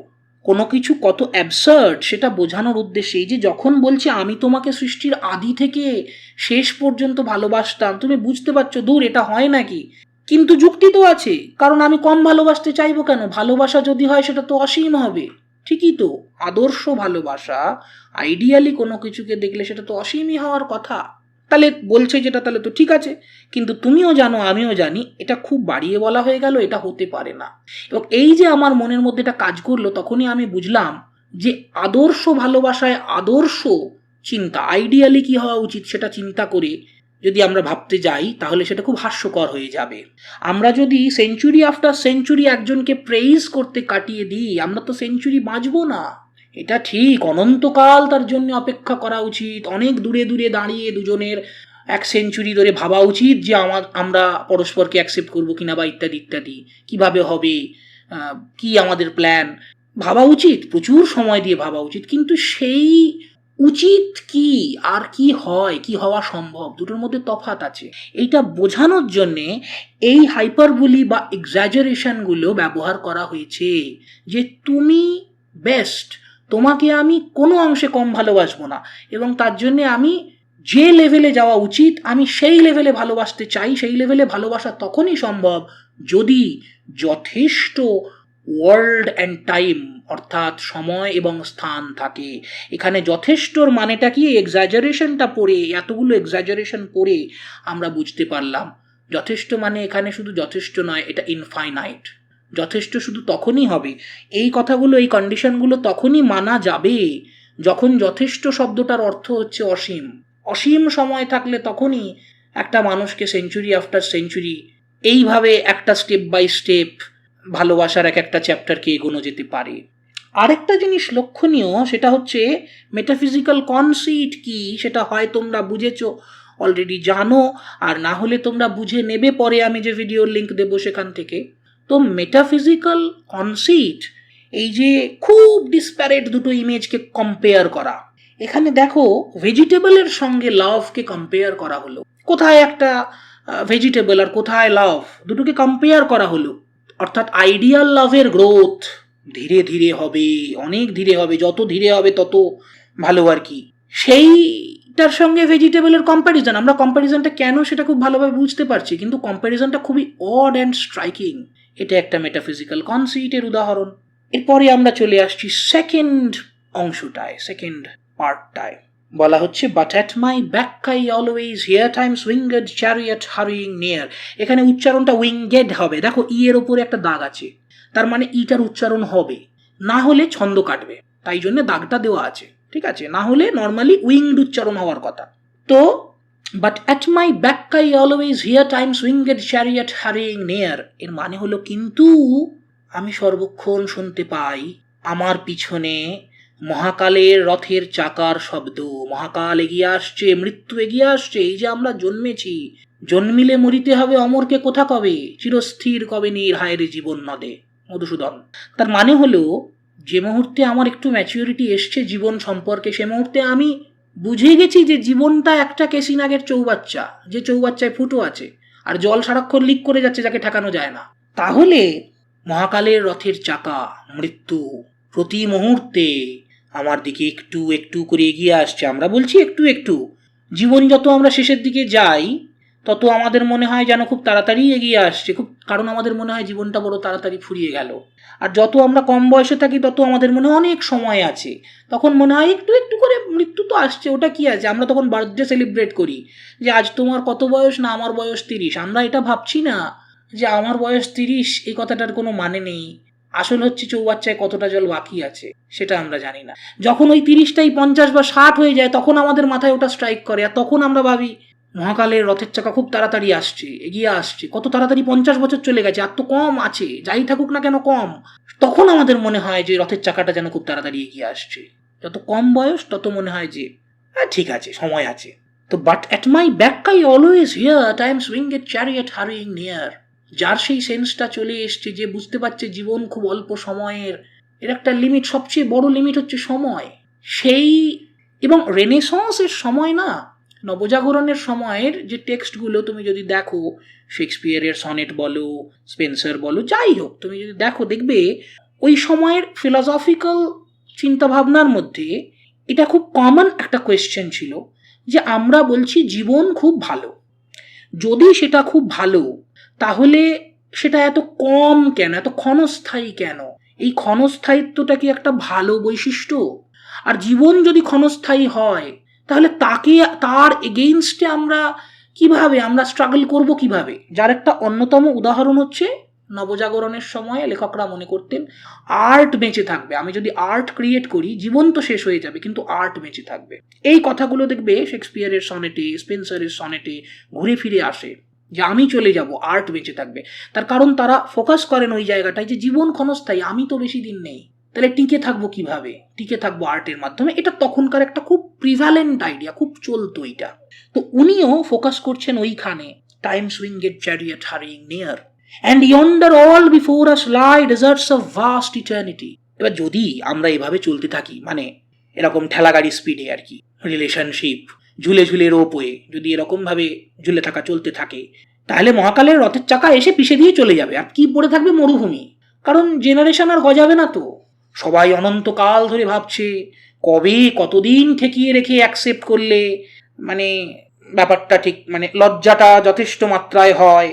Speaker 2: কোনো কিছু কত অ্যাবসার্ড সেটা বোঝানোর উদ্দেশ্যে। এই যে যখন বলছে আমি তোমাকে সৃষ্টির আদি থেকে শেষ পর্যন্ত ভালোবাসতাম, তুমি বুঝতে পারছো দূর এটা হয় নাকি, কিন্তু যুক্তি তো আছে, কারণ আমি কম ভালোবাসতে চাইবো কেন? ভালোবাসা যদি হয় সেটা তো অসীম হবে, ঠিকই তো। আদর্শ ভালোবাসা, আইডিয়ালি কোনো কিছুকে দেখলে সেটা তো অসীমই হওয়ার কথা। তাহলে বলছে যেটা, তাহলে তো ঠিক আছে, কিন্তু তুমিও জানো আমিও জানি এটা খুব বাড়িয়ে বলা হয়ে গেল, এটা হতে পারে না। এবং এই যে আমার মনের মধ্যে এটা কাজ করলো, তখনই আমি বুঝলাম যে আদর্শ ভালোবাসায় আদর্শ চিন্তা, আইডিয়ালি কি হওয়া উচিত সেটা চিন্তা করে যদি আমরা ভাবতে যাই তাহলে সেটা খুব হাস্যকর হয়ে যাবে। আমরা যদি সেঞ্চুরি আফটার সেঞ্চুরি একজনকে প্রেইজ করতে কাটিয়ে দিই, আমরা তো সেঞ্চুরি বাঁচবো না। এটা ঠিক, অনন্তকাল তার জন্য অপেক্ষা করা উচিত, অনেক দূরে দূরে দাঁড়িয়ে দুজনের 1 সেঞ্চুরি ধরে ভাবা উচিত যে আমরা পরস্পরকে অ্যাকসেপ্ট করবো কিনা, বা ইত্যাদি ইত্যাদি, কিভাবে হবে, কি আমাদের প্ল্যান, ভাবা উচিত, প্রচুর সময় দিয়ে ভাবা উচিত। কিন্তু সেই উচিত কি আর কি হয়, কি হওয়া সম্ভব, দুটোর মধ্যে তফাৎ আছে। এইটা বোঝানোর জন্যে এই হাইপারবুলি বা এক্সাজারেশনগুলো ব্যবহার করা হয়েছে, যে তুমি বেস্ট, তোমাকে আমি কোনো অংশে কম ভালোবাসবো না, এবং তার জন্যে আমি যে লেভেলে যাওয়া উচিত আমি সেই লেভেলে ভালোবাসতে চাই। সেই লেভেলে ভালোবাসা তখনই সম্ভব যদি যথেষ্ট ওয়ার্ল্ড অ্যান্ড টাইম, অর্থাৎ সময় এবং স্থান থাকে। এখানে যথেষ্টর মানেটা কি? এক্সাজারেশনটা পড়ে, এতগুলো এক্সাজারেশন পড়ে আমরা বুঝতে পারলাম যথেষ্ট মানে এখানে শুধু যথেষ্ট নয়, এটা ইনফাইনাইট। যথেষ্ট শুধু তখনই হবে, এই কথাগুলো, এই কন্ডিশনগুলো তখনই মানা যাবে যখন যথেষ্ট শব্দটার অর্থ হচ্ছে অসীম। অসীম সময় থাকলে তখনই একটা মানুষকে সেঞ্চুরি আফটার সেঞ্চুরি এইভাবে একটা স্টেপ বাই স্টেপ ভালোবাসার একটা চ্যাপ্টারকে এগোনো যেতে পারে। আরেকটা জিনিস লক্ষণীয়, সেটা হচ্ছে মেটাফিজিক্যাল কনসিট কি, সেটা হয় তোমরা বুঝেছো, অলরেডি জানো, আর না হলে তোমরা বুঝে নেবে পরে আমি যে ভিডিওর লিঙ্ক দেবো সেখান থেকে। তো মেটাফিজিক্যাল কনসিট, এই যে খুব ডিসপ্যারেট দুটো ইমেজকে কম্পেয়ার করা, এখানে দেখো ভেজিটেবলের সঙ্গে লাভকে কম্পেয়ার করা হলো। কোথায় একটা ভেজিটেবল আর কোথায় লাভ, দুটোকে কম্পেয়ার করা হলো। অর্থাৎ আইডিয়াল লাভের গ্রোথ ধীরে ধীরে হবে, অনেক ধীরে হবে, যত ধীরে হবে তত ভালো আর কি। সেইটার সঙ্গে ভেজিটেবলের কম্প্যারিজন, আমরা কম্প্যারিজনটা কেন সেটা খুব ভালোভাবে বুঝতে পারছি, কিন্তু কম্প্যারিজনটা খুবই অড অ্যান্ড স্ট্রাইকিং। এটা একটা মেটাফিজিক্যাল কনসিটের উদাহরণ। এরপরে আমরা চলে আসছি সেকেন্ড অংশটায়, সেকেন্ড পার্টটায়। বলা হচ্ছে but at my back I always hear time's winged chariot hurrying near. এখানে উচ্চারণটা উইংগেড হবে, দেখো ই এর ওপরে একটা দাগ আছে, তার মানে ইটার উচ্চারণ হবে, না হলে ছন্দ কাটবে, তাই জন্য দাগটা দেওয়া আছে, ঠিক আছে, না হলে নর্মালি উইংড উচ্চারণ হওয়ার কথা। তো but at my back I always hear time's winged chariot hurrying near, এর মানে হলো কিন্তু আমি সর্বক্ষণ শুনতে পাই আমার পিছনে মহাকালের রথের চাকার শব্দ। মহাকাল এগিয়ে আসছে, মৃত্যু এগিয়ে আসছে। এই যে আমরা জন্মেছি, জন্মিলে মরিতে হবে, অমরকে কোথা কবে, চিরস্থির কবে নীর হায়রে জীবন নদে। মধুসূদন। তার মানে হলো যে মুহূর্তে আমার একটু ম্যাচিউরিটি এসছে জীবন সম্পর্কে, সে মুহূর্তে আমি বুঝে গেছি যে জীবনটা একটা কেসিনাগের চৌবাচ্চা, যে চৌবাচ্চায় ফুটো আছে আর জল সারাক্ষণ লিক করে যাচ্ছে, যাকে ঠেকানো যায় না। তাহলে মহাকালের রথের চাকা মৃত্যু প্রতি মুহূর্তে আমার দিকে একটু একটু করে এগিয়ে আসছে। আমরা বলছি একটু একটু, জীবন যত আমরা শেষের দিকে যাই তত আমাদের মনে হয় যেন খুব তাড়াতাড়ি এগিয়ে আসছে, কারণ আমাদের মনে হয় জীবনটা বড় তাড়াতাড়ি ফুরিয়ে গেল। আর যত আমরা কম বয়সে থাকি তত আমাদের মনে অনেক সময় আছে, তখন মনে হয় একটু একটু করে মৃত্যু তো আসছে, ওটা কি আছে। আমরা তখন বার্থডে সেলিব্রেট করি যে আজ তোমার কত বয়স, না আমার বয়স 30। আমরা এটা ভাবছি না যে আমার বয়স 30, এই কথাটার কোনো মানে নেই, আসল হচ্ছে চৌবাচ্চায় কতটা জল বাকি আছে সেটা আমরা জানি না। যখন ওই 30টাই 50 বা 60 হয়ে যায় তখন আমাদের মাথায় ওটা স্ট্রাইক করে, আর তখন আমরা ভাবি মহাকালের রথের চাকা খুব তাড়াতাড়ি আসছে, এগিয়ে আসছে, কত তাড়াতাড়ি 50 বছর চলে গেছে, আর তো কম আছে, যাই থাকুক না কেন কম। তখন আমাদের মনে হয় যে রথের চাকাটা যেন খুব তাড়াতাড়ি এগিয়ে আসছে। যত কম বয়স তত মনে হয় যে ঠিক আছে, সময় আছে। তো but at my back I always hear time's winged chariot hurrying near. যার সেই সেন্সটা চলে এসছে, যে বুঝতে পারছে জীবন খুব অল্প সময়ের, এর একটা লিমিট, সবচেয়ে বড় লিমিট হচ্ছে সময়। সেই এবং রেনেসন্সের সময় না, নবজাগরণের সময়ের যে টেক্সটগুলো তুমি যদি দেখো, শেক্সপিয়ারের সনেট বলো, স্পেন্সার বলো, যাই হোক তুমি যদি দেখো, দেখবে ওই সময়ের ফিলসফিক্যাল চিন্তাভাবনার মধ্যে এটা খুব কমন একটা কোয়েশ্চেন ছিল যে আমরা বলছি জীবন খুব ভালো, যদি সেটা খুব ভালো তাহলে সেটা এত কম কেন, এত ক্ষণস্থায়ী কেন? এই ক্ষণস্থায়িত্বটা কি একটা ভালো বৈশিষ্ট্য? আর জীবন যদি ক্ষণস্থায়ী হয় তাহলে তার এগেইনস্টে আমরা স্ট্রাগল করব কিভাবে? যার একটা অন্যতম উদাহরণ হচ্ছে নবজাগরণের সময় লেখকরা মনে করতেন আর্ট বেঁচে থাকবে, আমি যদি আর্ট ক্রিয়েট করি জীবন তো শেষ হয়ে যাবে কিন্তু আর্ট বেঁচে থাকবে। এই কথাগুলো দেখবে শেক্সপিয়ারের সনেটে, স্পেন্সারের সনেটে ঘুরে ফিরে আসে যে আমি চলে যাব, আর্ট বেঁচে থাকবে। তার কারণ তারা ফোকাস করেন ওই জায়গাটায় যে জীবন ক্ষণস্থায়ী, আমি তো বেশি দিন নেই, তাহলে টিকে থাকবো কিভাবে? টিকে থাকবো আর্টের মাধ্যমে। এটা তখনকার একটা খুব প্রিভ্যালেন্ট আইডিয়া, খুব চলতো এটা। তো উনিও ফোকাস করছেন ওইখানে, time's winged chariot hurrying near and yonder all before us lie deserts of vast eternity. এবার যদি আমরা এভাবে চলতে থাকি, মানে এরকম ঠেলাগাড়ি স্পিডে আর কি, রিলেশনশিপ ঝুলে ঝুলে রোপওয়ে যদি এরকম ভাবে ঝুলে থাকা চলতে থাকে, তাহলে মহাকালের রথের চাকা এসে পিষে দিয়ে চলে যাবে, আর কি পড়ে থাকবে? মরুভূমি। কারণ জেনারেশন আর গজাবে না তো। সবাই অনন্তকাল ধরে ভাবছে কবে কতদিন ঠেকিয়ে রেখে অ্যাকসেপ্ট করলে মানে ব্যাপারটা ঠিক, মানে লজ্জাটা যথেষ্ট মাত্রায় হয়,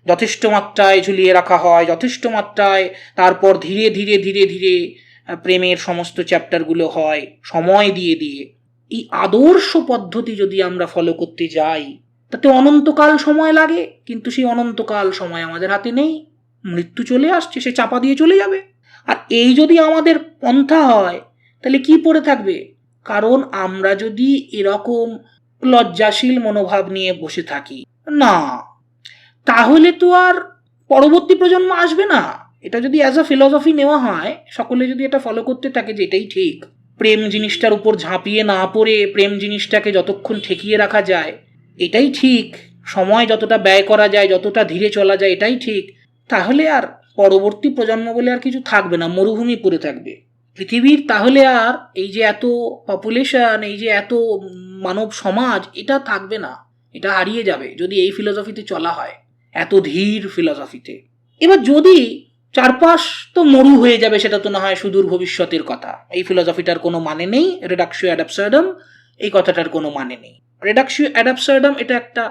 Speaker 2: যথেষ্ট মাত্রায় ঝুলিয়ে রাখা হয়, যথেষ্ট মাত্রায় তারপর ধীরে ধীরে ধীরে ধীরে প্রেমের সমস্ত চ্যাপ্টারগুলো হয় সময় দিয়ে দিয়ে। এই আদর্শ পদ্ধতি যদি আমরা ফলো করতে যাই তাতে অনন্তকাল সময় লাগে, কিন্তু সেই অনন্তকাল সময় আমাদের হাতে নেই, মৃত্যু চলে আসছে, সে চাপা দিয়ে চলে যাবে। আর এই যদি আমাদের পন্থা হয় তাহলে কি পড়ে থাকবে? কারণ আমরা যদি এরকম লজ্জাশীল মনোভাব নিয়ে বসে থাকি না, তাহলে তো আর পরবর্তী প্রজন্ম আসবে না। এটা যদি অ্যাজ আ ফিলসফি নেওয়া হয়, সকলে যদি এটা ফলো করতে থাকে যে এটাই ঠিক, প্রেম জিনিসটার উপর ঝাঁপিয়ে না পড়ে প্রেম জিনিসটাকে যতক্ষণ ঠেকিয়ে রাখা যায় এটাই ঠিক, সময় যতটা ব্যয় করা যায়, যতটা ধীরে চলা যায় এটাই ঠিক, তাহলে আর পরবর্তী প্রজন্ম বলে আর কিছু থাকবে না, মরুভূমি পড়ে থাকবে পৃথিবীর। তাহলে আর এই যে এত পপুলেশন, এই যে এত মানব সমাজ, এটা থাকবে না, এটা হারিয়ে যাবে যদি এই ফিলসফিতে চলা হয়, এত ধীর ফিলসফিতে। এবার যদি চারপাশ তো মরু হয়ে যাবে, সেটা তো না হয় সুদূর ভবিষ্যতের কথা, এই ফিলসফিটার কোনো মানে নেই, রিডাকশিও অ্যাড অ্যাবসার্ডাম এই কথাটার কোনো মানে নেই। রিডাকশিও অ্যাড অ্যাবসার্ডাম এটা একটা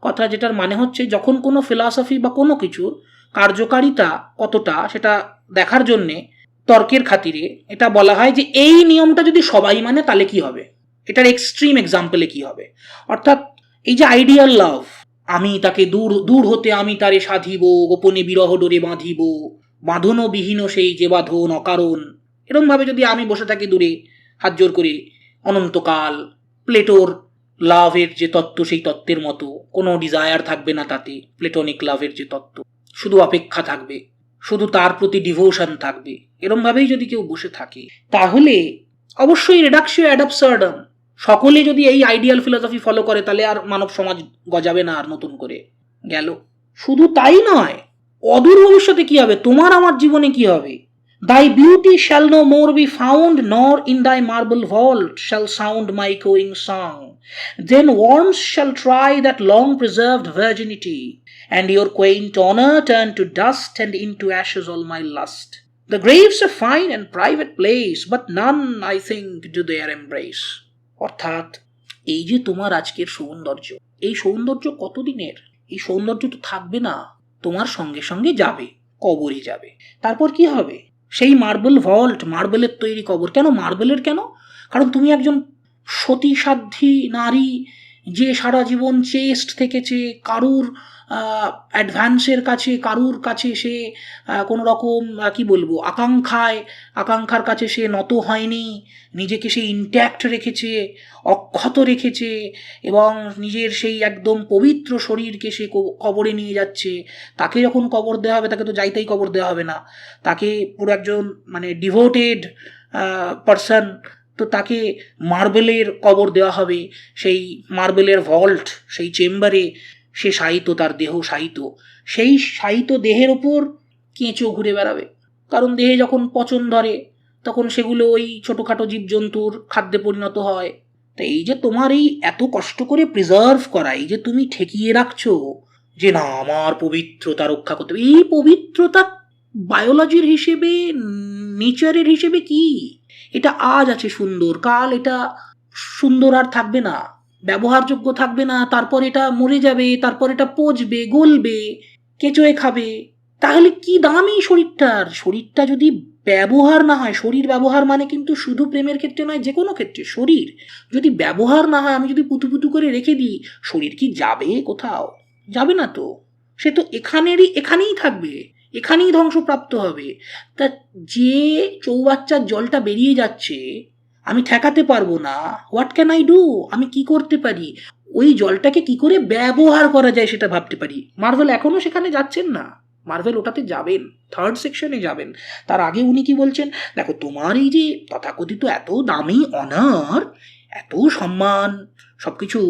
Speaker 2: কথা যেটার মানে হচ্ছে যখন কোনো ফিলসফি বা কোনো কিছুর কার্যকারিতা কতটা সেটা দেখার জন্যে তর্কের খাতিরে এটা বলা হয় যে এই নিয়মটা যদি সবাই মানে তাহলে কি হবে, এটার এক্সট্রিম এক্সাম্পলে কি হবে। অর্থাৎ এই যে আইডিয়াল লাভ, আমি তাকে দূর দূর হতে আমি তারে সাধিব, গোপনে বিরহ ডোরে বাঁধিব, বাঁধনও বিহীন সেই যে বাঁধন অকারণ, এরকম ভাবে যদি আমি বসে থাকি দূরে হাত জোর করে অনন্তকাল, প্লেটোর লাভের যে তত্ত্ব সেই তত্ত্বের মতো, কোনো ডিজায়ার থাকবে না তাতে, প্লেটোনিক লাভের যে তত্ত্ব, শুধু অপেক্ষা থাকবে, শুধু তার প্রতি ডিভোশন থাকবে, এরম ভাবেই যদি কেউ বসে থাকে তাহলে অবশ্যই রিডাকশিও অ্যাড অ্যাবসার্ডাম, সকলে যদি এই আইডিয়াল ফিলসফি ফলো করে তাহলে আর মানব সমাজ গজাবে না আর নতুন করে, গেল। শুধু তাই নয়, অদূর ভবিষ্যতে কি হবে, তোমার আমার জীবনে কি হবে? Thy beauty shall no more be found, nor in thy marble vault shall sound my echoing song. Then worms shall try that long preserved virginity, and your quaint honor turn to dust, and into ashes all my lust. The grave's a fine and private place, but none, I think, do there embrace. অর্থাৎ এই যে তোমার আজকের সৌন্দর্য, এই সৌন্দর্য কতদিনের? এই সৌন্দর্য তো থাকবে না, তোমার সঙ্গে সঙ্গে যাবে, কবরে যাবে। তারপর কি হবে? সেই মার্বেল ভল্ট, মার্বেলের তৈরি কবর। কেন মার্বেলের? কেন? কারণ তুমি একজন সতী সাধ্বী নারী, যে সারা জীবন চেস্ট থেকেছে, কারুর অ্যাডভান্সের কাছে, কারুর কাছে সে কোনো রকম কি বলবো আকাঙ্ক্ষার কাছে সে নত হয়নি, নিজেকে সে ইনট্যাক্ট রেখেছে, অক্ষত রেখেছে, এবং নিজের সেই একদম পবিত্র শরীরকে সে কবরে নিয়ে যাচ্ছে। তাকে যখন কবর দেওয়া হবে, তাকে তো যাইতেই কবর দেওয়া হবে না, তাকে পুরো একজন মানে ডিভোটেড পারসন, তো তাকে মার্বেলের কবর দেওয়া হবে, সেই মার্বেলের ভল্ট, সেই চেম্বারে সে শায়িত, তার দেহ শায়িত, সেই শায়িত দেহের ওপর কেঁচো ঘুরে বেড়াবে। কারণ দেহে যখন পচন ধরে তখন সেগুলো ওই ছোটোখাটো জীবজন্তুর খাদ্যে পরিণত হয়। তা এই যে তোমার এই এত কষ্ট করে প্রিজার্ভ করা, এই যে তুমি ঠেকিয়ে রাখছো যে না আমার পবিত্রতা রক্ষা করতে হবে, এই পবিত্রতা বায়োলজির হিসেবে, নেচারের হিসেবে কি? এটা আজ আছে সুন্দর, কাল এটা সুন্দর আর থাকবে না, ব্যবহারযোগ্য থাকবে না, তারপর এটা মরে যাবে, তারপর এটা পচবে, গলবে, কেঁচোয় খাবে। তাহলে কি দাম এই শরীরটার? শরীরটা যদি ব্যবহার না হয়, শরীর ব্যবহার মানে কিন্তু শুধু প্রেমের ক্ষেত্রে নয়, যে কোনো ক্ষেত্রে শরীর যদি ব্যবহার না হয়, আমি যদি পুতু পুতু করে রেখে দিই, শরীর কি যাবে কোথাও? যাবে না তো, সে তো এখানেই থাকবে, এখানেই ধ্বংসপ্রাপ্ত হবে। তা যে চৌবাচ্চার জলটা বেরিয়ে যাচ্ছে, আমি ঠেকাতে পারবো না, হোয়াট ক্যান আই ডু? আমি কি করতে পারি? ওই জলটাকে কি করে ব্যবহার করা যায় সেটা ভাবতে পারি। মার্ভেল এখনো সেখানে যাচ্ছেন না, মার্ভেল ওটাতে যাবেন, 3rd সেকশনে যাবেন। তার আগে উনি কি বলছেন, দেখো তোমার এই যে তথাকথিত এত দামি অনার, এত সম্মান, সবকিছু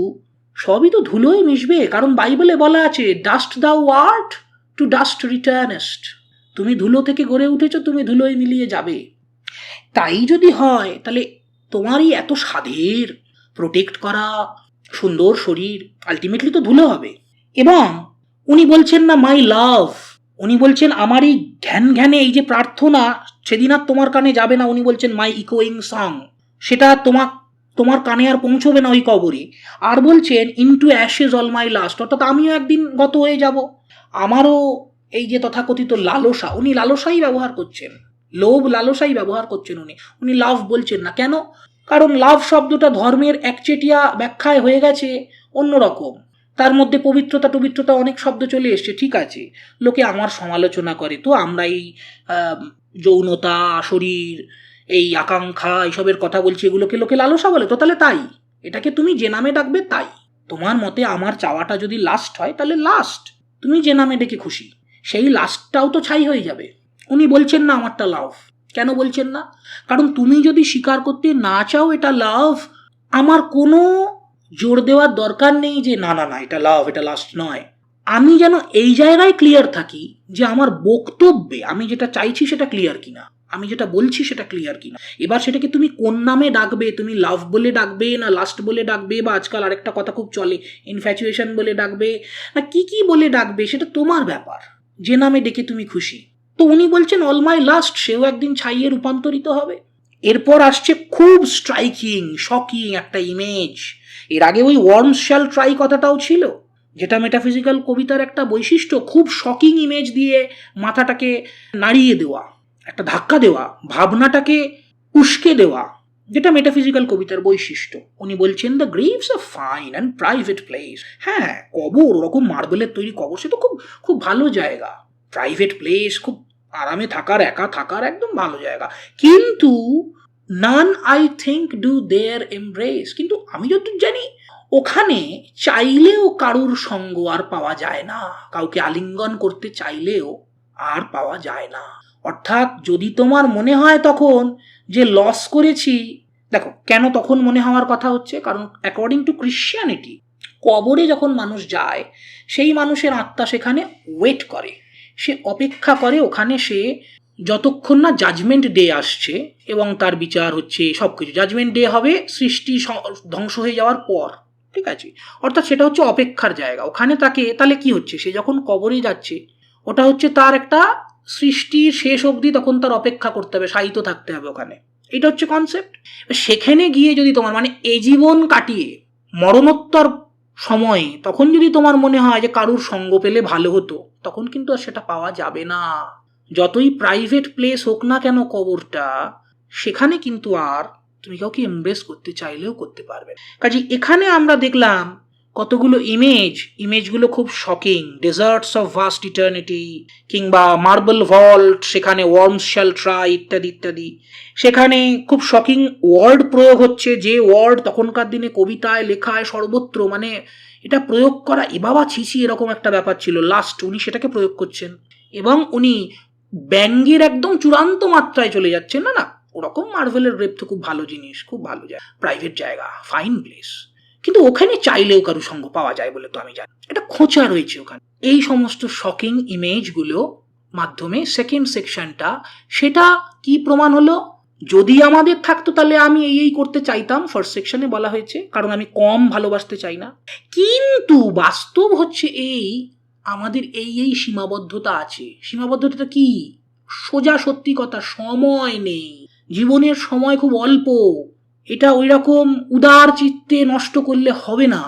Speaker 2: সবই তো ধুলোয় মিশবে। কারণ বাইবেলে বলা আছে, ডাস্ট দাও আর্ট, টু ডাস্ট রিটার্নেস্ট। তুমি ধুলো থেকে গড়ে উঠেছো, তুমি ধুলোয় মিলিয়ে যাবে। তাই যদি হয়, তাহলে তোমার এই এত স্বাদের প্রোটেক্ট করা সুন্দর শরীর আলটিমেটলি তো ধুলো হবে। এবং উনি বলছেন না মাই লাভ, উনি বলছেন আমার এই ঘ্যানে এই যে প্রার্থনা, সেদিন আর তোমার কানে যাবে না। উনি বলছেন মাই ইকোয়িং সং, সেটা তোমার কানে আর পৌঁছবে না ওই কবরে। আর বলছেন into Ashes all my last, অর্থাৎ আমিও একদিন গত হয়ে যাব। আমারও এই যে তথাকথিত লালসা, উনি লালসাই ব্যবহার করছেন, লোভ লালসাই ব্যবহার করছেন উনি লাভ বলছেন না। কেন? কারণ লাভ শব্দটা ধর্মের একচেটিয়া ব্যাখ্যায় হয়ে গেছে অন্যরকম। তার মধ্যে পবিত্রতা অনেক শব্দ চলে এসছে, ঠিক আছে, লোকে আমার সমালোচনা করে, তো আমরা এই যৌনতা, শরীর, এই আকাঙ্ক্ষা, এইসবের কথা বলছি, এগুলোকে লোকে লালসা বলে, তো তাহলে তাই, এটাকে তুমি যে নামে ডাকবে তাই। তোমার মতে আমার চাওয়াটা যদি লাস্ট হয়, তাহলে লাস্ট, তুমি যে নামে ডেকে খুশি, সেই লাস্টটাও তো ছাই হয়ে যাবে। উনি বলছেন না আমারটা লাভ। কেন বলছেন না? কারণ তুমি যদি স্বীকার করতে না চাও এটা লাভ, আমার কোনো জোর দেওয়ার দরকার নেই যে না না না এটা লাভ, এটা লাস্ট নয়। আমি যেন এই জায়গায় ক্লিয়ার থাকি যে আমার বক্তব্যে আমি যেটা চাইছি সেটা ক্লিয়ার কিনা, আমি যেটা বলছি সেটা ক্লিয়ার কিনা। এবার সেটাকে তুমি কোন নামে ডাকবে, তুমি লাভ বলে ডাকবে না লাস্ট বলে ডাকবে, বা আজকাল আরেকটা কথা খুব চলে ইনফ্যাচুয়েশন বলে ডাকবে, না কি বলে ডাকবে, সেটা তোমার ব্যাপার, যে নামে ডেকে তুমি খুশি। তো উনি বলছেন অল মাই লাস্ট, সেও একদিন ছাইয়ে রূপান্তরিত হবে। এরপর আসছে খুব স্ট্রাইকিং, শকিং একটা ইমেজ। এর আগে ওই ওয়ার্মস শ্যাল ট্রাই কথাটাও ছিল, যেটা মেটাফিজিক্যাল কবিতার একটা বৈশিষ্ট্য, খুব শকিং ইমেজ দিয়ে মাথাটাকে নাড়িয়ে দেওয়া, একটা ধাক্কা দেওয়া, ভাবনাটাকে উস্কে দেওয়া, যেটা মেটাফিজিক্যাল কবিতার বৈশিষ্ট্য। উনি বলছেন the graves a fine and private place. হ্যাঁ, কবর, ওরকম মার্বেলের তৈরি কবর, সে তো খুব ভালো জায়গা, প্রাইভেট প্লেস, খুব আরামে থাকার, একা থাকার একদম ভালো জায়গা। কিন্তু none I think do there embrace, কিন্তু আমি যতদূর জানি ওখানে চাইলেও কারুর সঙ্গ আর পাওয়া যায় না, কাউকে আলিঙ্গন করতে চাইলেও আর পাওয়া যায় না। অর্থাৎ যদি তোমার মনে হয় তখন যে লস করেছি, দেখো কেন তখন মনে হওয়ার কথা হচ্ছে, কারণ অ্যাকর্ডিং টু ক্রিশ্চিয়ানিটি কবরে যখন মানুষ যায়, সেই মানুষের আত্মা সেখানে ওয়েট করে, সে অপেক্ষা করে ওখানে, সে যতক্ষণ না জাজমেন্ট ডে আসছে এবং তার বিচার হচ্ছে, সব কিছু জাজমেন্ট ডে হবে সৃষ্টি ধ্বংস হয়ে যাওয়ার পর, ঠিক আছে। অর্থাৎ সেটা হচ্ছে অপেক্ষার জায়গা। ওখানে তাকে তাহলে কি হচ্ছে, সে যখন কবরে যাচ্ছে ওটা হচ্ছে তার একটা সৃষ্টির শেষ অবধি তখন তার অপেক্ষা করতে হবে, শায়িত থাকতে হবে ওখানে, এটা হচ্ছে কনসেপ্ট। সেখানে গিয়ে যদি তোমার মানে এ জীবন কাটিয়ে মরণোত্তর সময়ে তখন যদি তোমার মনে হয় যে কারুর সঙ্গ পেলে ভালো হতো, তখন কিন্তু আর সেটা পাওয়া যাবে না। যতই প্রাইভেট প্লেস হোক না কেন কবরটা, সেখানে কিন্তু আর তুমি কাউকে এমব্রেস করতে চাইলেও করতে পারবে। কাজে এখানে আমরা দেখলাম কতগুলো ইমেজগুলো খুব shocking, deserts of vast eternity, কিংবা মার্বেল ভল্ট, সেখানে ওয়ার্মস শ্যাল ট্রাই, ইত্যাদি ইত্যাদি। সেখানে খুব শকিং ওয়ার্ড প্রয়োগ হচ্ছে, যে ওয়ার্ড তখনকার দিনে কবিতায়, লেখায়, সর্বত্র, মানে এটা প্রয়োগ করা এ বাবা ছিছি এরকম একটা ব্যাপার ছিল। লাস্ট উনি সেটাকে প্রয়োগ করছেন এবং উনি ব্যঙ্গের একদম চূড়ান্ত মাত্রায় চলে যাচ্ছেন। না না, ওরকম মার্ভেলের গ্রেপ তো খুব ভালো জিনিস, খুব ভালো জায়গা, প্রাইভেট জায়গা, ফাইন প্লেস, কিন্তু ওখানে চাইলেও কারু সঙ্গ পাওয়া যায় বলে তো আমি জানি, এটা খোঁচা রয়েছে ওখানে। এই সমস্ত শকিং ইমেজগুলো মাধ্যমে সেকেন্ড সেকশনটা, সেটা কি প্রমাণ হলো, যদি আমাদের থাকতো তাহলে আমি এই করতে চাইতাম, ফার্স্ট সেকশনে বলা হয়েছে, কারণ আমি কম ভালোবাসতে চাই না। কিন্তু বাস্তব হচ্ছে এই, আমাদের এই সীমাবদ্ধতা আছে। সীমাবদ্ধতাটা কি? সোজা সত্যি কথা, সময় নেই, জীবনের সময় খুব অল্প। এটা ওই রকম উদার চিত্তে নষ্ট করলে হবে না,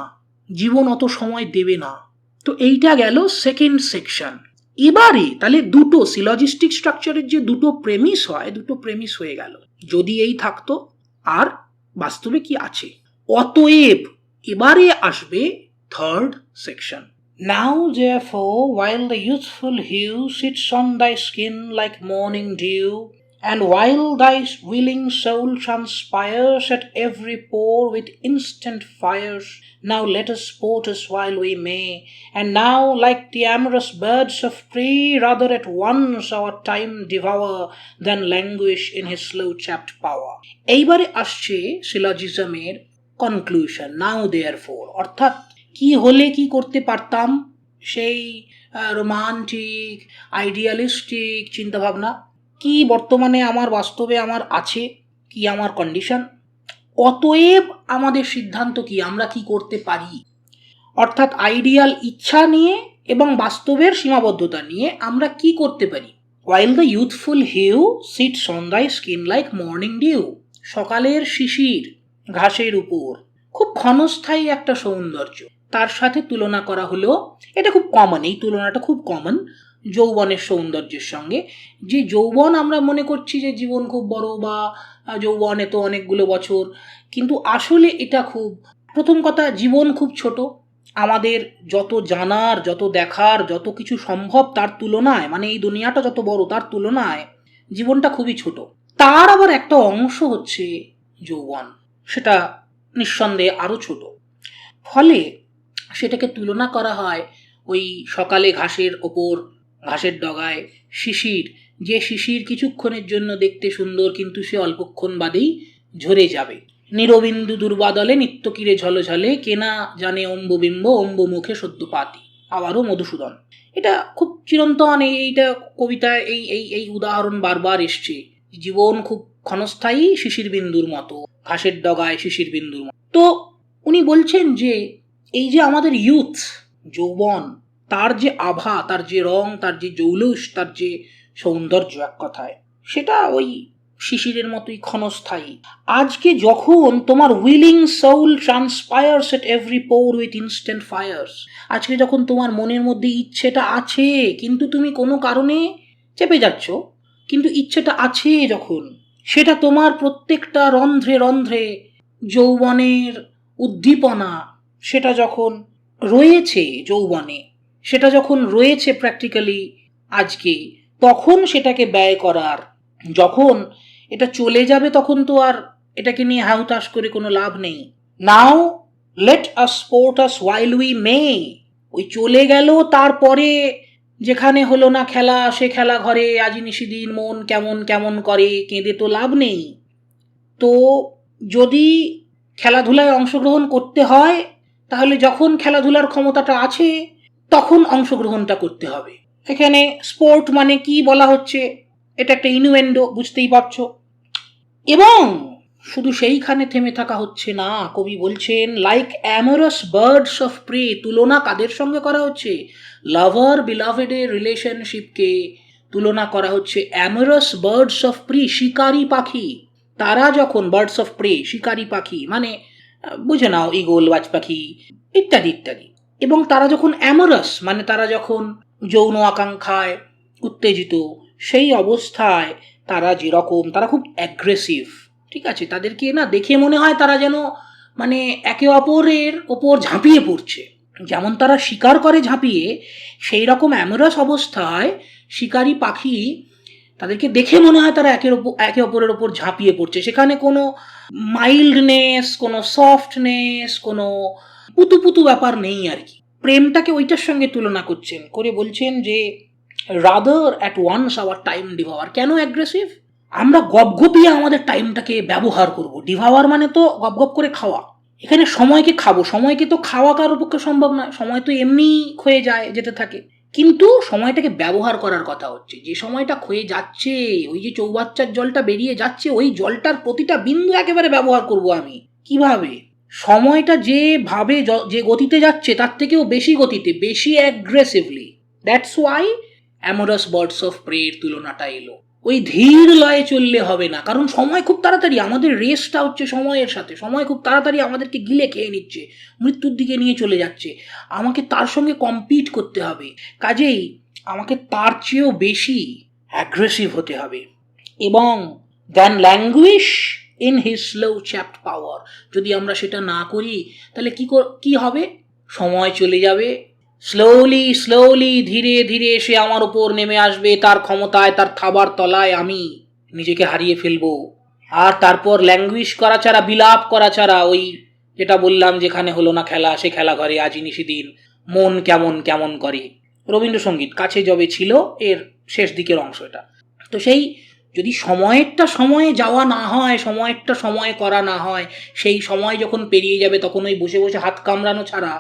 Speaker 2: জীবন অত সময় দেবে না। তো এইটা গেল সেকেন্ড সেকশন। এবারে তাহলে দুটো সিলজিস্টিক স্ট্রাকচারের যে দুটো প্রেমিস হয়, দুটো প্রেমিস হয়ে গেল, যদি এই থাকতো, আর বাস্তবে কি আছে। অতএব এবারে আসবে third section. Now therefore, while the youthful hue sits on thy skin like morning dew, and while thy willing soul transpires at every pore with instant fires, now let us sport us while we may, and now, like the amorous birds of prey, rather at once our time devour than languish in his slow-chapped power. এইবারে আসছে সিলজিজমের কনক্লুশন, নাও দেয়ারফোর, অর্থাৎ কি হলে কি করতে পারতাম, সেই রোমান্টিক আইডিয়ালিস্টিক চিন্তাভাবনা কি বর্তমানে আমার বাস্তবে আমার আছে, কি আমার কন্ডিশন। অতএব আমাদের সিদ্ধান্ত কি, আমরা কি করতে পারি, অর্থাৎ আইডিয়াল ইচ্ছা নিয়ে এবং বাস্তবের সীমাবদ্ধতা নিয়ে আমরা কি করতে পারি। While the youthful hue sits on thy skin like morning dew, সকালের শিশির ঘাসের উপর, খুব ক্ষণস্থায়ী একটা সৌন্দর্য, তার সাথে তুলনা করা হলো, এটা খুব কমন, এই তুলনাটা খুব কমন যৌবনের সৌন্দর্যের সঙ্গে। যে যৌবন আমরা মনে করছি যে জীবন খুব বড়, বা যৌবনে তো অনেকগুলো বছর, কিন্তু আসলে এটা খুব, প্রথম কথা জীবন খুব ছোট, আমাদের যত জানার, যত দেখার, যত কিছু সম্ভব তার তুলনায়, মানে এই দুনিয়াটা যত বড় তার তুলনায় জীবনটা খুবই ছোট। তার আবার একটা অংশ হচ্ছে যৌবন, সেটা নিঃসন্দেহে আরো ছোট। ফলে সেটাকে তুলনা করা হয় ওই সকালে ঘাসের ওপর, ঘাসের ডগায় শিশির, যে শিশির কিছুক্ষণের জন্য দেখতে সুন্দর, কিন্তু সে অল্পক্ষণ বাদেই ঝরে যাবে। নিরবিন্দু দুর্বাদলে নিত্যকিরে ঝলঝলে, কেনা জানে অম্ববিম্ব অম্ব মুখে সদ্য পাতি। আবারও মধুসূদন, এটা খুব চিরন্তন, এইটা কবিতায় এই এই এই উদাহরণ বারবার এসছে। জীবন খুব ক্ষণস্থায়ী, শিশির বিন্দুর মতো, ঘাসের ডগায় শিশির বিন্দুর মতো। তো উনি বলছেন যে এই যে আমাদের ইউথ, যৌবন, তার যে আভা, তার যে রং, তার যে জৌলুস, তার যে সৌন্দর্য, এক কথায় সেটা ওই শিশিরের মতোই ক্ষণস্থায়ী। আজকে যখন তোমার willing soul transpires at every pore with instant fires, আজকে যখন তোমার মনের মধ্যে ইচ্ছেটা আছে, কিন্তু তুমি কোনো কারণে চেপে যাচ্ছ, কিন্তু ইচ্ছেটা আছে যখন, সেটা তোমার প্রত্যেকটা রন্ধ্রে রন্ধ্রে যৌবনের উদ্দীপনা, সেটা যখন রয়েছে যৌবনে, সেটা যখন রয়েছে প্র্যাকটিক্যালি আজকে, তখন সেটাকে ব্যয় করার, যখন এটা চলে যাবে তখন তো আর এটাকে নিয়ে হাউতাস করে কোনো লাভ নেই। Now let us sport us while we may, ওই চলে গেল, তারপরে যেখানে হলো না খেলা, সে খেলা ঘরে আজি নিশিদিন মন কেমন কেমন করে, কেঁদে তো লাভ নেই। তো যদি খেলাধুলায় অংশগ্রহণ করতে হয়, তাহলে যখন খেলাধুলার ক্ষমতাটা আছে তখন অংশগ্রহণটা করতে হবে। এখানে স্পোর্ট মানে কি বলা হচ্ছে, এটা একটা ইনুয়েন্ডো, বুঝতেই পারছো। এবং শুধু সেইখানে থেমে থাকা হচ্ছে না, কবি বলছেন লাইক অ্যামোরাস বার্ডস অফ প্রে, তুলনা কাদের সঙ্গে করা হচ্ছে, লাভার বিলাভেডের রিলেশনশিপকে তুলনা করা হচ্ছে অ্যামোরাস বার্ডস অফ প্রে, শিকারী পাখি। তারা যখন, বার্ডস অফ প্রে শিকারী পাখি, মানে বুঝে নাও ঈগল, বাজ পাখি ইত্যাদি ইত্যাদি। এবং তারা যখন অ্যামোরাস, মানে তারা যখন যৌন আকাঙ্ক্ষায় উত্তেজিত, সেই অবস্থায় তারা যেরকম, তারা খুব অ্যাগ্রেসিভ, ঠিক আছে, তাদেরকে না দেখে মনে হয় তারা যেন মানে একে অপরের ওপর ঝাঁপিয়ে পড়ছে। যেমন তারা শিকার করে ঝাঁপিয়ে, সেই রকম অ্যামোরাস অবস্থায় শিকারী পাখি তাদেরকে দেখে মনে হয় তারা একে অপরের ওপর ঝাঁপিয়ে পড়ছে। সেখানে কোনো মাইল্ডনেস, কোনো সফটনেস, কোনো পুতু পুতু ব্যাপার নেই আর কি। প্রেমটাকে ওইটার সঙ্গে তুলনা করছেন, করে বলছেন যে rather at once our time devour. কেন অ্যাগ্রেসিভ? আমরা গপগপিয়ে আমাদের টাইমটাকে ব্যবহার করব। ডিভাওয়ার মানে তো গপগপ করে খাওয়া। এখানে সময়কে খাবো, সময়কে তো খাওয়া কারোর পক্ষে সম্ভব নয়, সময় তো এমনি ক্ষয়ে যায়, যেতে থাকে। কিন্তু সময়টাকে ব্যবহার করার কথা হচ্ছে। যে সময়টা ক্ষয়ে যাচ্ছে, ওই যে চৌবাচ্চার জলটা বেরিয়ে যাচ্ছে, ওই জলটার প্রতিটা বিন্দু একেবারে ব্যবহার করব আমি। কিভাবে? সময়টা যেভাবে যে গতিতে যাচ্ছে তার থেকেও বেশি গতিতে, বেশি aggressively. That's why amorous birds of prey এর তুলনাটা এলো। ওই ধীর লয়ে চললে হবে না, কারণ সময় খুব তাড়াতাড়ি, আমাদের রেসটা হচ্ছে সময়ের সাথে। সময় খুব তাড়াতাড়ি আমাদেরকে গিলে খেয়ে নিচ্ছে, মৃত্যুর দিকে নিয়ে চলে যাচ্ছে। আমাকে তার সঙ্গে কম্পিট করতে হবে, কাজেই আমাকে তার চেয়েও বেশি অ্যাগ্রেসিভ হতে হবে। এবং দেন ল্যাঙ্গুইশ ইন হিজ স্লো চ্যাপ্ট পাওয়ার। যদি আমরা সেটা না করি তাহলে কি হবে? সময় চলে যাবে, স্লোলি স্লোলি, ধীরে ধীরে সে আমার উপর নেমে আসবে, তার ক্ষমতায়, তার থাবার তলায় আমি নিজেকে হারিয়ে ফেলবো। আর তারপর ল্যাঙ্গুইশ করা ছাড়া, বিলাপ করা ছাড়া, ওই যেটা বললাম, যেখানে হলো না খেলা সে খেলা ঘরে আজি নিশিদিন মন কেমন কেমন করে, রবীন্দ্রসঙ্গীত কাছে যবে ছিল এর শেষ দিকের অংশ এটা। তো সেই যদি সময়েরটা সময়ে যাওয়া না হয়, সময়েরটা সময়ে করা না হয়, সেই সময় যখন পেরিয়ে যাবে তখন ওই বসে বসে হাত কামড়ানো ছাড়া,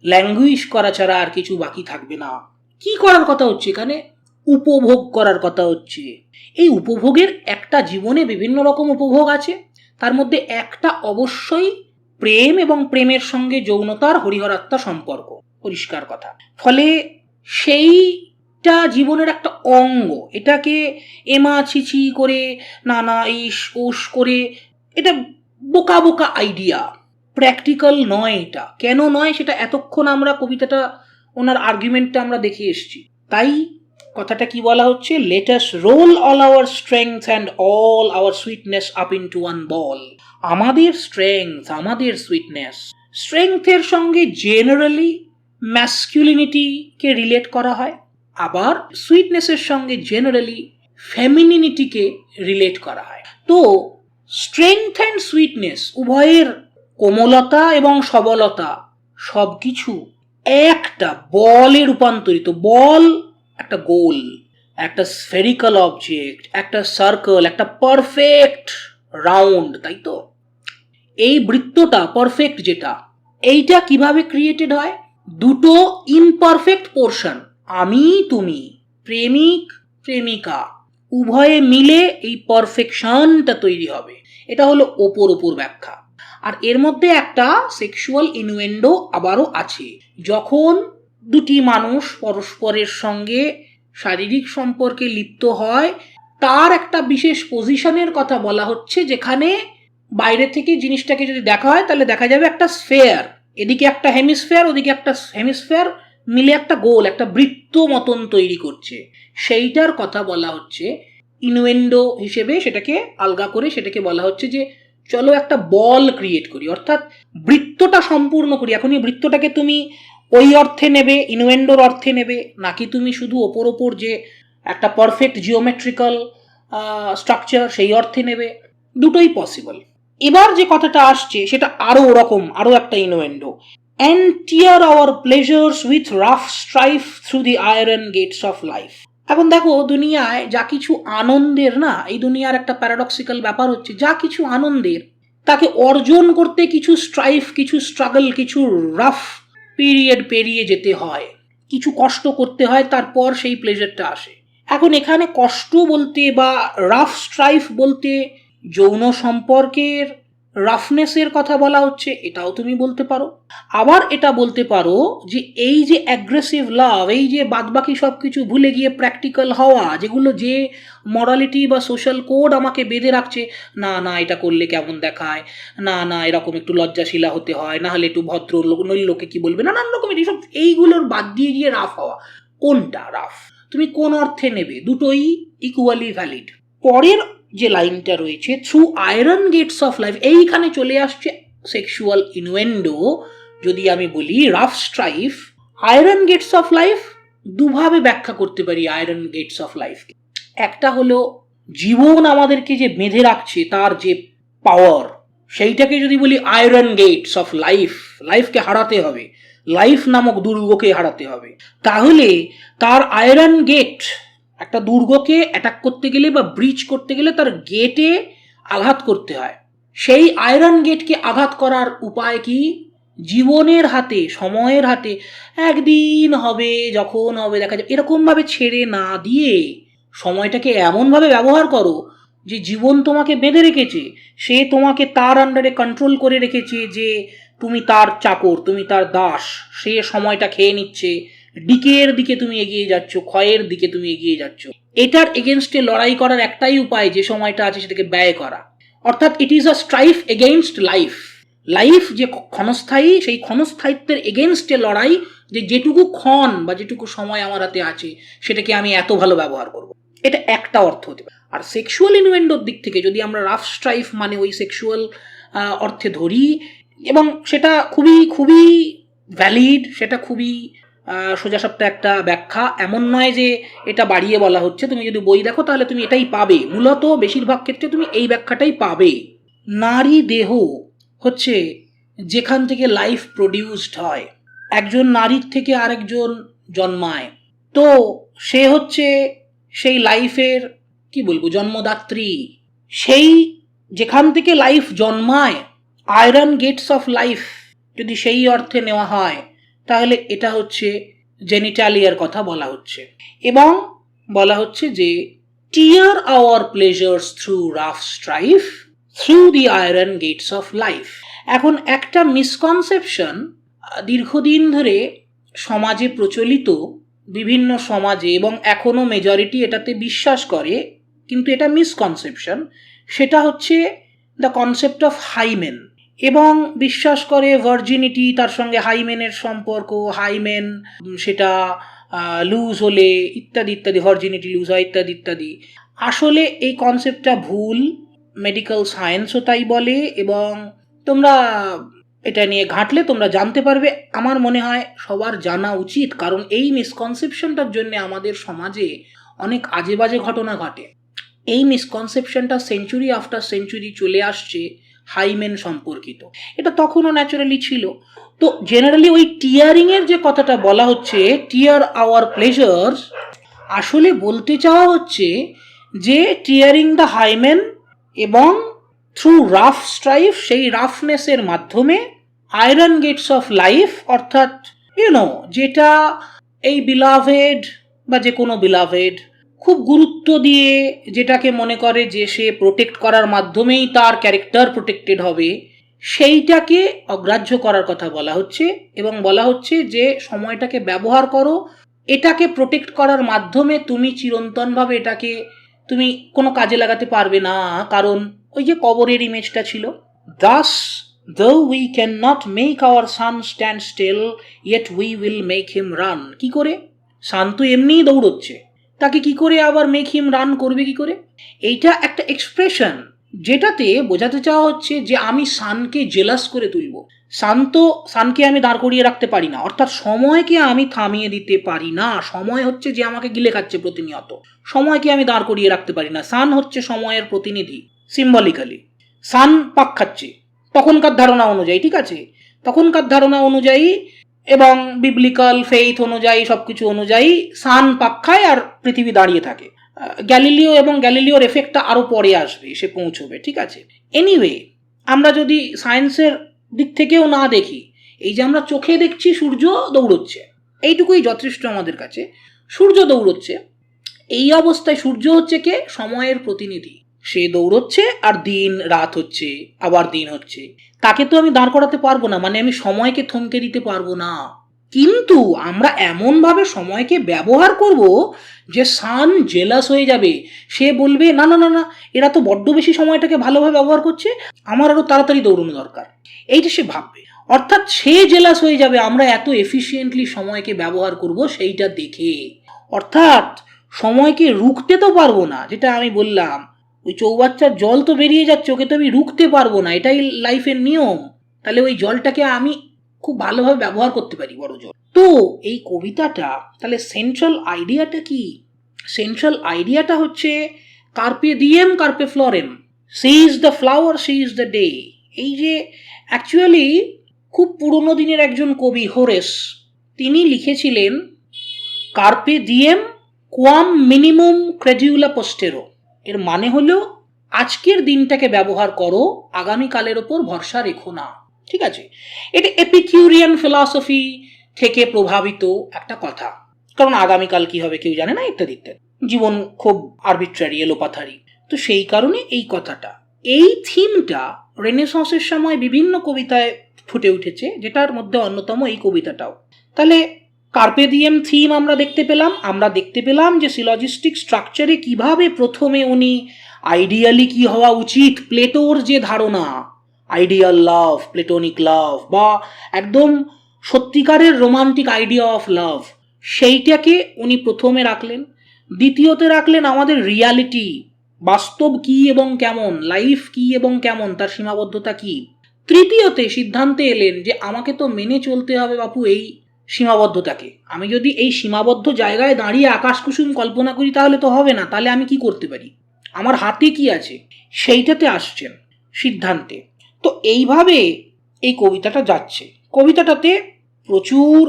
Speaker 2: ল্যাঙ্গুইশ করা ছাড়া আর কিছু বাকি থাকবে না। কি করার কথা হচ্ছে এখানে? উপভোগ করার কথা হচ্ছে। এই উপভোগের একটা, জীবনে বিভিন্ন রকম উপভোগ আছে, তার মধ্যে একটা অবশ্যই প্রেম, এবং প্রেমের সঙ্গে যৌনতার হরিহরাত্মা সম্পর্ক, পরিষ্কার কথা। ফলে সেইটা জীবনের একটা অঙ্গ। এটাকে এমা ছিছি করে, নানা ইস উস করে, এটা বোকা বোকা আইডিয়া, প্র্যাকটিক্যাল নয় এটা। কেন নয় সেটা এতক্ষণ আমরা কবিতাটা, ওনার আর্গুমেন্টটা আমরা দেখে এসেছি। তাই কথাটা কি বলা হচ্ছে? Let us roll all our strength and all our sweetness up into one ball. আমাদের স্ট্রেংথ, আমাদের সুইটনেস, স্ট্রেংথের সঙ্গে জেনারেলি ম্যাসকুলিনিটিকে রিলেট করা হয়, আবার সুইটনেসের সঙ্গে জেনারেলি ফেমিনিনিটিকে রিলেট করা হয়। তো স্ট্রেংথ অ্যান্ড সুইটনেস উভয়ের কোমলতা এবং সবলতা সবকিছু একটা বলে রূপান্তরিত। বল একটা গোল, একটা স্ফেরিক্যাল অবজেক্ট, একটা সার্কেল, একটা পারফেক্ট রাউন্ড, তাই তো? এই বৃত্তটা পারফেক্ট যেটা, এইটা কিভাবে ক্রিয়েটেড হয়? দুটো ইমপারফেক্ট পোর্শন, আমি তুমি, প্রেমিক প্রেমিকা, উভয়ে মিলে এই পারফেকশনটা তৈরি হবে। এটা হলো ওপর ব্যাখ্যা। আর এর মধ্যে একটা সেক্সুয়াল ইনুয়েন্ডো আবারও আছে। যখন দুটি মানুষ পরস্পরের সঙ্গে শারীরিক সম্পর্কে লিপ্ত হয়, তার একটা বিশেষ পজিশনের কথা বলা হচ্ছে, যেখানে বাইরে থেকে জিনিসটাকে যদি দেখা হয় তাহলে দেখা যাবে একটা স্ফেয়ার, এদিকে একটা হেমিস্ফেয়ার, ওদিকে একটা হেমিস্ফেয়ার, মিলে একটা গোল, একটা বৃত্ত মতন তৈরি করছে। সেইটার কথা বলা হচ্ছে ইনুয়েন্ডো হিসেবে। সেটাকে আলগা করে সেটাকে বলা হচ্ছে যে চলো একটা বল ক্রিয়েট করি, অর্থাৎ বৃত্তটা সম্পূর্ণ করি। এখন এই বৃত্তটাকে তুমি ওই অর্থে নেবে, ইনুয়েন্ডোর অর্থে নেবে, নাকি তুমি শুধু ওপর যে একটা পারফেক্ট জিওমেট্রিক্যাল স্ট্রাকচার সেই অর্থে নেবে, দুটোই পসিবল। এবার যে কথাটা আসছে সেটা আরো ওরকম, আরো একটা ইনুয়েন্ডো। and tear our pleasures with rough strife through the iron gates of life. এখন দেখো, দুনিয়ায় যা কিছু আনন্দের, না, এই দুনিয়ার একটা প্যারাডক্সিক্যাল ব্যাপার হচ্ছে, যা কিছু আনন্দের তাকে অর্জন করতে কিছু স্ট্রাইফ, কিছু স্ট্রাগল, কিছু রাফ পিরিয়ড পেরিয়ে যেতে হয়, কিছু কষ্ট করতে হয়, তারপর সেই প্লেজারটা আসে। এখন এখানে কষ্ট বলতে বা রাফ স্ট্রাইফ বলতে যৌন সম্পর্কের রাফনেসের কথা বলা হচ্ছে, এটাও তুমি বলতে পারো। আবার এটা বলতে পারো যে এই যে অ্যাগ্রেসিভ লাভ, এই যে বাদবাকি সব কিছু ভুলে গিয়ে প্র্যাকটিক্যাল হওয়া, যেগুলো যে মরালিটি বা সোশ্যাল কোড আমাকে বেঁধে রাখছে, না না এটা করলে কেমন দেখায়, না না এরকম একটু লজ্জাশীলা হতে হয়, না হলে একটু ভদ্র লোক, নইলে লোকে কি বলবে, নানান রকমের এইসব, এইগুলোর বাদ দিয়ে গিয়ে রাফ হওয়া। কোনটা রাফ, তুমি কোন অর্থে নেবে, দুটোই ইকুয়ালি ভ্যালিড। পরের যে লাইনটা রয়েছে, through iron gates of life, এইখানে চলে আসছে সেক্সুয়াল ইনুয়েন্ডো যদি আমি বলি, rough strife, iron gates of life দুভাবে ব্যাখ্যা করতে পারি আয়রন গেটস অফ লাইফ। একটা হলো জীবন আমাদেরকে যে বেঁধে রাখছে তার যে পাওয়ার, সেইটাকে যদি বলি আয়রন গেটস অফ লাইফ, লাইফকে হারাতে হবে, লাইফ নামক দুর্গকে হারাতে হবে, তাহলে তার আয়রন গেট, একটা দুর্গকে অ্যাটাক করতে গেলে বা ব্রিচ করতে গেলে তার গেটে আঘাত করতে হয়। সেই আয়রন গেটকে আঘাত করার উপায় কি? জীবনের হাতে, সময়ের হাতে একদিন হবে, যখন হবে দেখা যাবে, এরকমভাবে ছেড়ে না দিয়ে সময়টাকে এমনভাবে ব্যবহার করো যে জীবন তোমাকে বেঁধে রেখেছে, সে তোমাকে তার আন্ডারে কন্ট্রোল করে রেখেছে, যে তুমি তার চাকর, তুমি তার দাস, সে সময়টা খেয়ে নিচ্ছে, ডিকের দিকে তুমি এগিয়ে যাচ্ছ, ক্ষয়ের দিকে তুমি এগিয়ে যাচ্ছ। এটার এগেনস্টে লড়াই করার একটাই উপায়, যে সময়টা আছে সেটাকে ব্যয় করা। অর্থাৎ it is a strife against life. Life যে ক্ষণস্থায়ী, সেই ক্ষণস্থায়িত্বের এগেনস্টে লড়াই, যে যেটুকু ক্ষণ বা যেটুকু সময় আমার হাতে আছে সেটাকে আমি এত ভালো ব্যবহার করব। এটা একটা অর্থ হতে পারে। আর সেক্সুয়াল ইনুয়েন্ডোর দিক থেকে যদি আমরা রাফ স্ট্রাইফ মানে ওই সেক্সুয়াল অর্থে ধরি, এবং সেটা খুবই খুবই ভ্যালিড, সেটা খুবই সোজাসাপটা একটা ব্যাখ্যা, এমন নয় যে এটা বাড়িয়ে বলা হচ্ছে। তুমি যদি বই দেখো তাহলে তুমি এটাই পাবে, মূলত বেশিরভাগ ক্ষেত্রে তুমি এই ব্যাখ্যাটাই পাবে। নারী দেহ হচ্ছে যেখান থেকে লাইফ প্রডিউসড হয়, একজন নারীর থেকে আরেকজন জন্মায়, তো সে হচ্ছে সেই লাইফের কি বলবো জন্মদাত্রী। সেই যেখান থেকে লাইফ জন্মায়, আয়রন গেটস অফ লাইফ যদি সেই অর্থে নেওয়া হয়, তাহলে এটা হচ্ছে জেনিটালিয়ার কথা বলা হচ্ছে, এবং বলা হচ্ছে যে tear our pleasures through rough strife through the iron gates of life. এখন একটা মিসকনসেপশন দীর্ঘদিন ধরে সমাজে প্রচলিত, বিভিন্ন সমাজে, এবং এখনো মেজরিটি এটাতে বিশ্বাস করে, কিন্তু এটা মিসকনসেপশন, সেটা হচ্ছে দ্য কনসেপ্ট অফ হাইমেন, এবং বিশ্বাস করে ভার্জিনিটি, তার সঙ্গে হাইমেনের সম্পর্ক, হাইমেন সেটা লুজ হলে ইত্যাদি ইত্যাদি, ভার্জিনিটি লুজ হয় ইত্যাদি ইত্যাদি। আসলে এই কনসেপ্টটা ভুল, মেডিকেল সায়েন্সও তাই বলে, এবং তোমরা এটা নিয়ে ঘাঁটলে তোমরা জানতে পারবে। আমার মনে হয় সবার জানা উচিত, কারণ এই মিসকনসেপশনটার জন্য আমাদের সমাজে অনেক আজে বাজে ঘটনা ঘটে। এই মিসকনসেপশনটা সেঞ্চুরি আফটার সেঞ্চুরি চলে আসছে হাইমেন সম্পর্কিত, এটা তখনও ন্যাচারালি ছিল। তো জেনারেলি ওই টিয়ারিংয়ের যে কথাটা বলা হচ্ছে, টিয়ার আওয়ার প্লেজার্স, আসলে বলতে চাওয়া হচ্ছে যে টিয়ারিং দ্য হাইমেন, এবং থ্রু রাফ স্ট্রাইফ, সেই রাফনেসের মাধ্যমে আয়রন গেটস অফ লাইফ, অর্থাৎ যেটা এই বিলাভেড বা যে কোনো বিলাভেড খুব গুরুত্ব দিয়ে যেটাকে মনে করে যে সে প্রোটেক্ট করার মাধ্যমেই তার ক্যারেক্টার প্রোটেক্টেড হবে, সেইটাকে অগ্রাহ্য করার কথা বলা হচ্ছে, এবং বলা হচ্ছে যে সময়টাকে ব্যবহার করো, এটাকে প্রোটেক্ট করার মাধ্যমে তুমি চিরন্তনভাবে এটাকে তুমি কোনো কাজে লাগাতে পারবে না, কারণ ওই যে কবরের ইমেজটা ছিল, thus though we cannot make our son stand still yet we will make him run। কি করে? সান তো এমনিই দৌড়চ্ছে, তাকে কি করে আবার মেক হিম রান করবে কি করে? এইটা একটা এক্সপ্রেশন, যেটাতে বোঝাতে চাওয়া হচ্ছে যে আমি সানকে জেলাস করে তুলব। সানকে আমি দাঁড় করিয়ে রাখতে পারি না, অর্থাৎ সময়কে আমি থামিয়ে দিতে পারি না। সময় হচ্ছে যে আমাকে গিলে খাচ্ছে প্রতিনিয়ত, সময়কে আমি দাঁড় করিয়ে রাখতে পারি না। সান হচ্ছে সময়ের প্রতিনিধি সিম্বলিক্যালি। সান পাক খাচ্ছে তখনকার ধারণা অনুযায়ী, ঠিক আছে, তখনকার ধারণা অনুযায়ী এবং বিবলিক্যাল ফেইথ অনুযায়ী, সবকিছু অনুযায়ী সান পাক খায় আর পৃথিবী দাঁড়িয়ে থাকে। গ্যালিলিও এবং গ্যালিলিওর এফেক্টটা আরো পরে আসবে, সে পৌঁছবে, ঠিক আছে। এনিওয়ে, আমরা যদি সায়েন্সের দিক থেকেও না দেখি, এই যে আমরা চোখে দেখছি সূর্য দৌড়চ্ছে, এইটুকুই যথেষ্ট আমাদের কাছে। সূর্য দৌড়চ্ছে, এই অবস্থায় সূর্য হচ্ছে কে? সময়ের প্রতিনিধি। সে দৌড়চ্ছে আর দিন রাত হচ্ছে, আবার দিন হচ্ছে, তাকে তো আমি দাঁড় করাতে পারবো না, মানে আমি সময়কে থমকে দিতে পারবো না। কিন্তু আমরা এমনভাবে সময়কে ব্যবহার করব যে সান জেলাস হয়ে যাবে, সে বলবে না না না না, এরা তো বড্ড বেশি সময়টাকে ভালোভাবে ব্যবহার করছে, আমার আরো তাড়াতাড়ি দৌড়ানো দরকার, এইটা সে ভাববে। অর্থাৎ সে জেলাস হয়ে যাবে আমরা এত এফিশিয়েন্টলি সময়কে ব্যবহার করব সেইটা দেখে। অর্থাৎ সময়কে রুখতে তো পারবো না, যেটা আমি বললাম, ওই চৌবাচ্চার জল তো বেরিয়ে যাচ্ছে, ওকে তো আমি রুখতে পারবো না, এটাই লাইফের নিয়ম। তাহলে ওই জলটাকে আমি খুব ভালোভাবে ব্যবহার করতে পারি, বড় জল। তো এই কবিতাটা তাহলে সেন্ট্রাল আইডিয়াটা কি? সেন্ট্রাল আইডিয়াটা হচ্ছে carpe diem carpe florem, seize is the flower, seize is the day. এই যে অ্যাকচুয়ালি খুব পুরনো দিনের একজন কবি হোরেস, তিনি লিখেছিলেন কার্পে ডিএম কোয়াম মিনিমুম ক্রেডিউলা পোস্টেরো। এর মানে হলো আজকের দিনটাকে ব্যবহার করো, আগামীকালের ওপর ভরসা রেখো না। ঠিক আছে, এটা এপিকিউরিয়ান ফিলসফি থেকে প্রভাবিত একটা কথা, কারণ আগামীকাল কি হবে কেউ জানে না, ইত্যাদি ইত্যাদি, জীবন খুব আরবিট্রারি, এলোপাথারি। তো সেই কারণে এই কথাটা, এই থিমটা রেনেসাঁসের সময় বিভিন্ন কবিতায় ফুটে উঠেছে, যেটার মধ্যে অন্যতম এই কবিতাটাও। তাহলে কার্পে ডিএম থিম আমরা দেখতে পেলাম যে সিলজিস্টিক স্ট্রাকচারে কিভাবে প্রথমে উনি আইডিয়ালি কি হওয়া উচিত, প্লেটোর যে ধারণা আইডিয়াল লাভ, প্লেটোনিক লাভ, বা একদম সত্যিকারের রোমান্টিক আইডিয়া অফ লাভ, সেইটাকে উনি প্রথমে রাখলেন। দ্বিতীয়তে রাখলেন আমাদের রিয়ালিটি, বাস্তব কি এবং কেমন, লাইফ কি এবং কেমন, তার সীমাবদ্ধতা কি। তৃতীয়তে সিদ্ধান্তে এলেন যে আমাকে তো মেনে চলতে হবে বাপু এই সীমাবদ্ধতাকে। আমি যদি এই সীমাবদ্ধ জায়গায় দাঁড়িয়ে আকাশ কুসুম কল্পনা করি তাহলে তো হবে না, তাহলে আমি কি করতে পারি, আমার হাতে কি আছে, সেইটাতে আসছেন সিদ্ধান্তে। তো এইভাবে এই কবিতাটা যাচ্ছে। কবিতাটাতে প্রচুর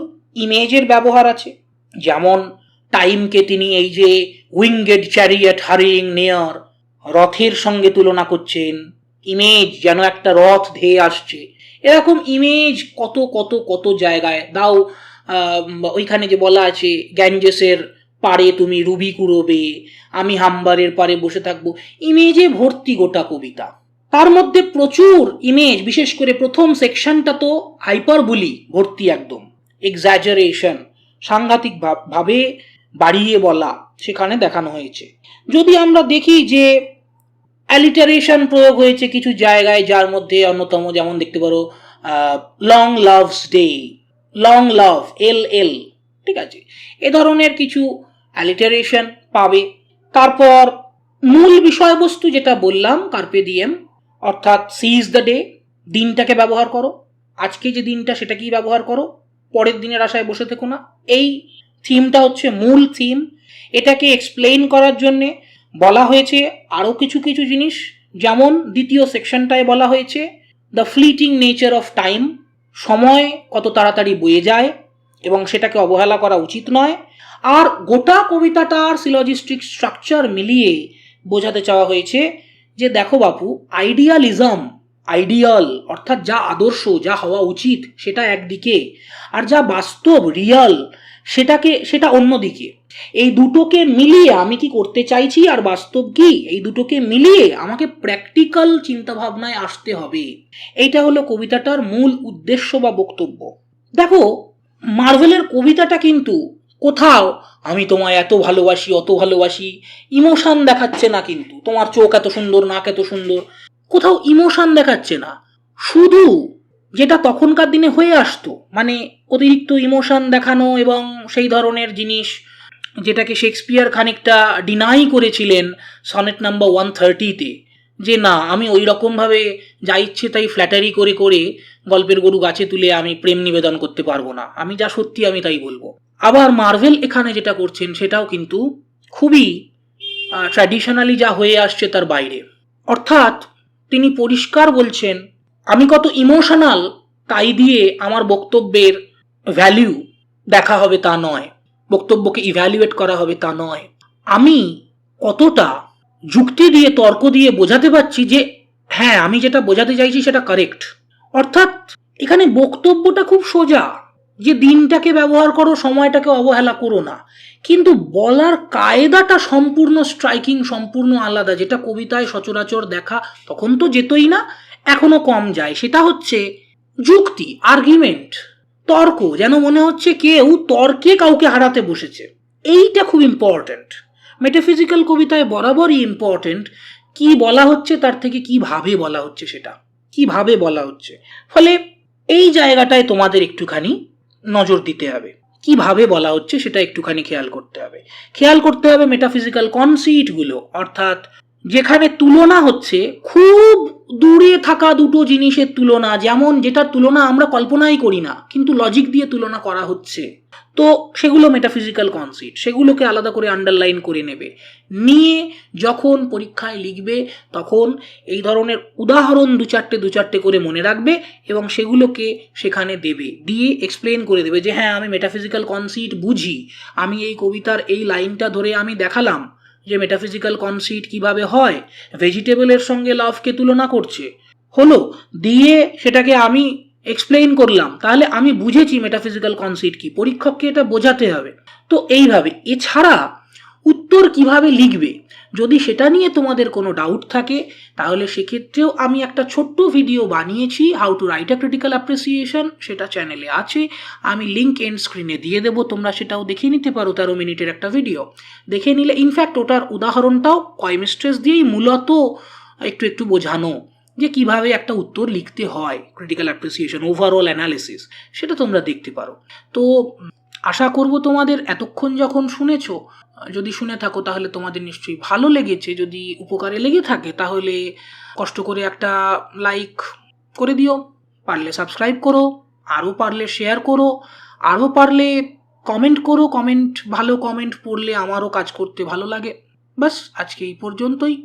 Speaker 2: ইমেজের ব্যবহার আছে, যেমন টাইমকে তিনি এই যে উইংগেড চ্যারিয়েট হারিং নিয়ার, রথের সঙ্গে তুলনা করছেন। ইমেজ যেন একটা রথ ধেয়ে আসছে, এরকম ইমেজ কত কত কত জায়গায় দাও। ওইখানে যে বলা আছে গ্যাঞ্জেসের পারে তুমি রুবি কুড়োবে, আমি হাম্বারের পারে বসে থাকবো, ইমেজে ভর্তি গোটা কবিতা। তার মধ্যে প্রচুর ইমেজ, বিশেষ করে প্রথম সেকশনটা তো হাইপারবুলি ভর্তি, একদম এক্সাজারেশন, সাংঘাতিক ভাবে বাড়িয়ে বলা সেখানে দেখানো হয়েছে। যদি আমরা দেখি যে অ্যালিটারেশন প্রয়োগ হয়েছে কিছু জায়গায়, যার মধ্যে অন্যতম যেমন দেখতে পারো লং লাভস ডে, লং লাভ LL, ঠিক আছে, এ ধরনের কিছু অ্যালিটারেশন পাবে। তারপর মূল বিষয়বস্তু যেটা বললাম কার্পে ডিএম, অর্থাৎ সিজ দ্য ডে, দিনটাকে ব্যবহার করো, আজকে যে দিনটা সেটাকেই ব্যবহার করো, পরের দিনের আশায় বসে থেকো না। এই থিমটা হচ্ছে মূল থিম। এটাকে এক্সপ্লেইন করার জন্যে বলা হয়েছে আরও কিছু কিছু জিনিস, যেমন দ্বিতীয় সেকশনটায় বলা হয়েছে the fleeting nature of time, সময় কত তাড়াতাড়ি বয়ে যায় এবং সেটাকে অবহেলা করা উচিত নয়। আর গোটা কবিতাটার সিলজিস্টিক স্ট্রাকচার মিলিয়ে বোঝাতে চাওয়া হয়েছে যে দেখো বাপু, আইডিয়ালিজম, আইডিয়াল অর্থাৎ যা আদর্শ, যা হওয়া উচিত সেটা একদিকে, আর যা বাস্তব রিয়াল সেটা অন্যদিকে। এই দুটোকে মিলিয়ে আমি কি করতে চাইছি আর বাস্তব কি, এই দুটোকে মিলিয়ে আমাকে প্র্যাকটিক্যাল চিন্তাভাবনায় আসতে হবে। এইটা হলো কবিতাটার মূল উদ্দেশ্য বা বক্তব্য। দেখো, মার্ভেলের কবিতাটা কিন্তু কোথাও আমি তোমায় এত ভালোবাসি অত ভালোবাসি ইমোশন দেখাচ্ছে না, কিন্তু তোমার চোখ এত সুন্দর, নাক এত সুন্দর, কোথাও ইমোশন দেখাচ্ছে না। শুধু যেটা তখনকার দিনে হয়ে আসতো, মানে অতিরিক্ত ইমোশন দেখানো এবং সেই ধরনের জিনিস, যেটাকে শেক্সপিয়ার খানিকটা ডিনাই করেছিলেন সনেট নাম্বার 130-তে, যে না আমি ওই রকমভাবে যা ইচ্ছে তাই ফ্ল্যাটারি করে করে গল্পের গরু গাছে তুলে আমি প্রেম নিবেদন করতে পারবো না, আমি যা সত্যি আমি তাই বলবো। আবার মার্ভেল এখানে যেটা করছেন সেটাও কিন্তু খুবই ট্র্যাডিশনালি যা হয়ে আসছে তার বাইরে। অর্থাৎ তিনি পরিষ্কার বলছেন আমি কত ইমোশনাল তাই দিয়ে আমার বক্তব্যের ভ্যালিউ দেখা হবে তা নয়, বক্তব্যকে ইভ্যালুয়েট করা হবে তা নয়, আমি কতটা যুক্তি দিয়ে তর্ক দিয়ে বোঝাতে পারছি যে হ্যাঁ আমি যেটা বোঝাতে চাইছি সেটা কারেক্ট। অর্থাৎ এখানে বক্তব্যটা খুব সোজা, যে দিনটাকে ব্যবহার করো, সময়টাকে অবহেলা করো না, কিন্তু বলার কায়দাটা সম্পূর্ণ স্ট্রাইকিং, সম্পূর্ণ আলাদা। যেটা কবিতায় সচরাচর দেখা তখন তো যেতই না, এখনো কম যায়, সেটা হচ্ছে যুক্তি, আর্গুমেন্ট, তর্ক, যেন মনে হচ্ছে কেউ তর্কে কাউকে হারাতে বসেছে। এইটা খুব ইম্পর্ট্যান্ট। মেটাফিজিক্যাল কবিতায় বরাবরই ইম্পর্ট্যান্ট কি বলা হচ্ছে তার থেকে কিভাবে বলা হচ্ছে, সেটা কিভাবে বলা হচ্ছে। ফলে এই জায়গাটায় তোমাদের একটুখানি নজর দিতে হবে, কিভাবে বলা হচ্ছে সেটা একটুখানি খেয়াল করতে হবে। মেটাফিজিক্যাল কনসিটগুলো, অর্থাৎ যেখানে তুলনা হচ্ছে খুব দূরে থাকা দুটো জিনিসের তুলনা, যেমন যেটার তুলনা আমরা কল্পনাই করি না কিন্তু লজিক দিয়ে তুলনা করা হচ্ছে, তো সেগুলো মেটাফিজিক্যাল কনসিট। সেগুলোকে আলাদা করে আন্ডারলাইন করে নেবে, নিয়ে যখন পরীক্ষায় লিখবে তখন এই ধরনের উদাহরণ দু চারটে করে মনে রাখবে এবং সেগুলোকে সেখানে দেবে, দিয়ে এক্সপ্লেন করে দেবে যে হ্যাঁ আমি মেটাফিজিক্যাল কনসিট বুঝি, আমি এই কবিতার এই লাইনটা ধরে আমি দেখালাম যে মেটাফিজিক্যাল কনসিট কিভাবে হয়, ভেজিটেবলের সঙ্গে লাভকে তুলনা করছে, হলো, দিয়ে সেটাকে আমি এক্সপ্লেইন করলাম, তাহলে আমি বুঝেছি মেটাফিজিক্যাল কনসিট কি। পরীক্ষককে এটা বোঝাতে হবে। তো এইভাবে, এছাড়া উত্তর কিভাবে লিখবে যদি সেটা নিয়ে তোমাদের কোনো ডাউট থাকে তাহলে সেক্ষেত্রেও আমি একটা ছোট্ট ভিডিও বানিয়েছি, how to write a critical appreciation, সেটা চ্যানেলে আছে, আমি লিঙ্ক এন্ড স্ক্রিনে দিয়ে দেবো, তোমরা সেটাও দেখে নিতে পারো। 13 মিনিটের একটা ভিডিও দেখে নিলে, ইনফ্যাক্ট ওটার উদাহরণটাও কয়েমিস্ট্রেস দিয়েই মূলত একটু বোঝানো যে কিভাবে একটা উত্তর লিখতে হয়, ক্রিটিক্যাল অ্যাপ্রিসিয়েশন, ওভারঅল অ্যানালিসিস, সেটা তোমরা দেখতে পারো। তো আশা করব তোমাদের এতক্ষণ যখন শুনেছো, যদি শুনে থাকো তাহলে তোমাদের নিশ্চয়ই ভালো লেগেছে। যদি উপকারে লেগে থাকে তাহলে কষ্ট করে একটা লাইক করে দিও, পারলে সাবস্ক্রাইব করো, আরও পারলে শেয়ার করো, আরও পারলে কমেন্ট করো। ভালো কমেন্ট পড়লে আমারও কাজ করতে ভালো লাগে। বাস আজকে এই পর্যন্তই।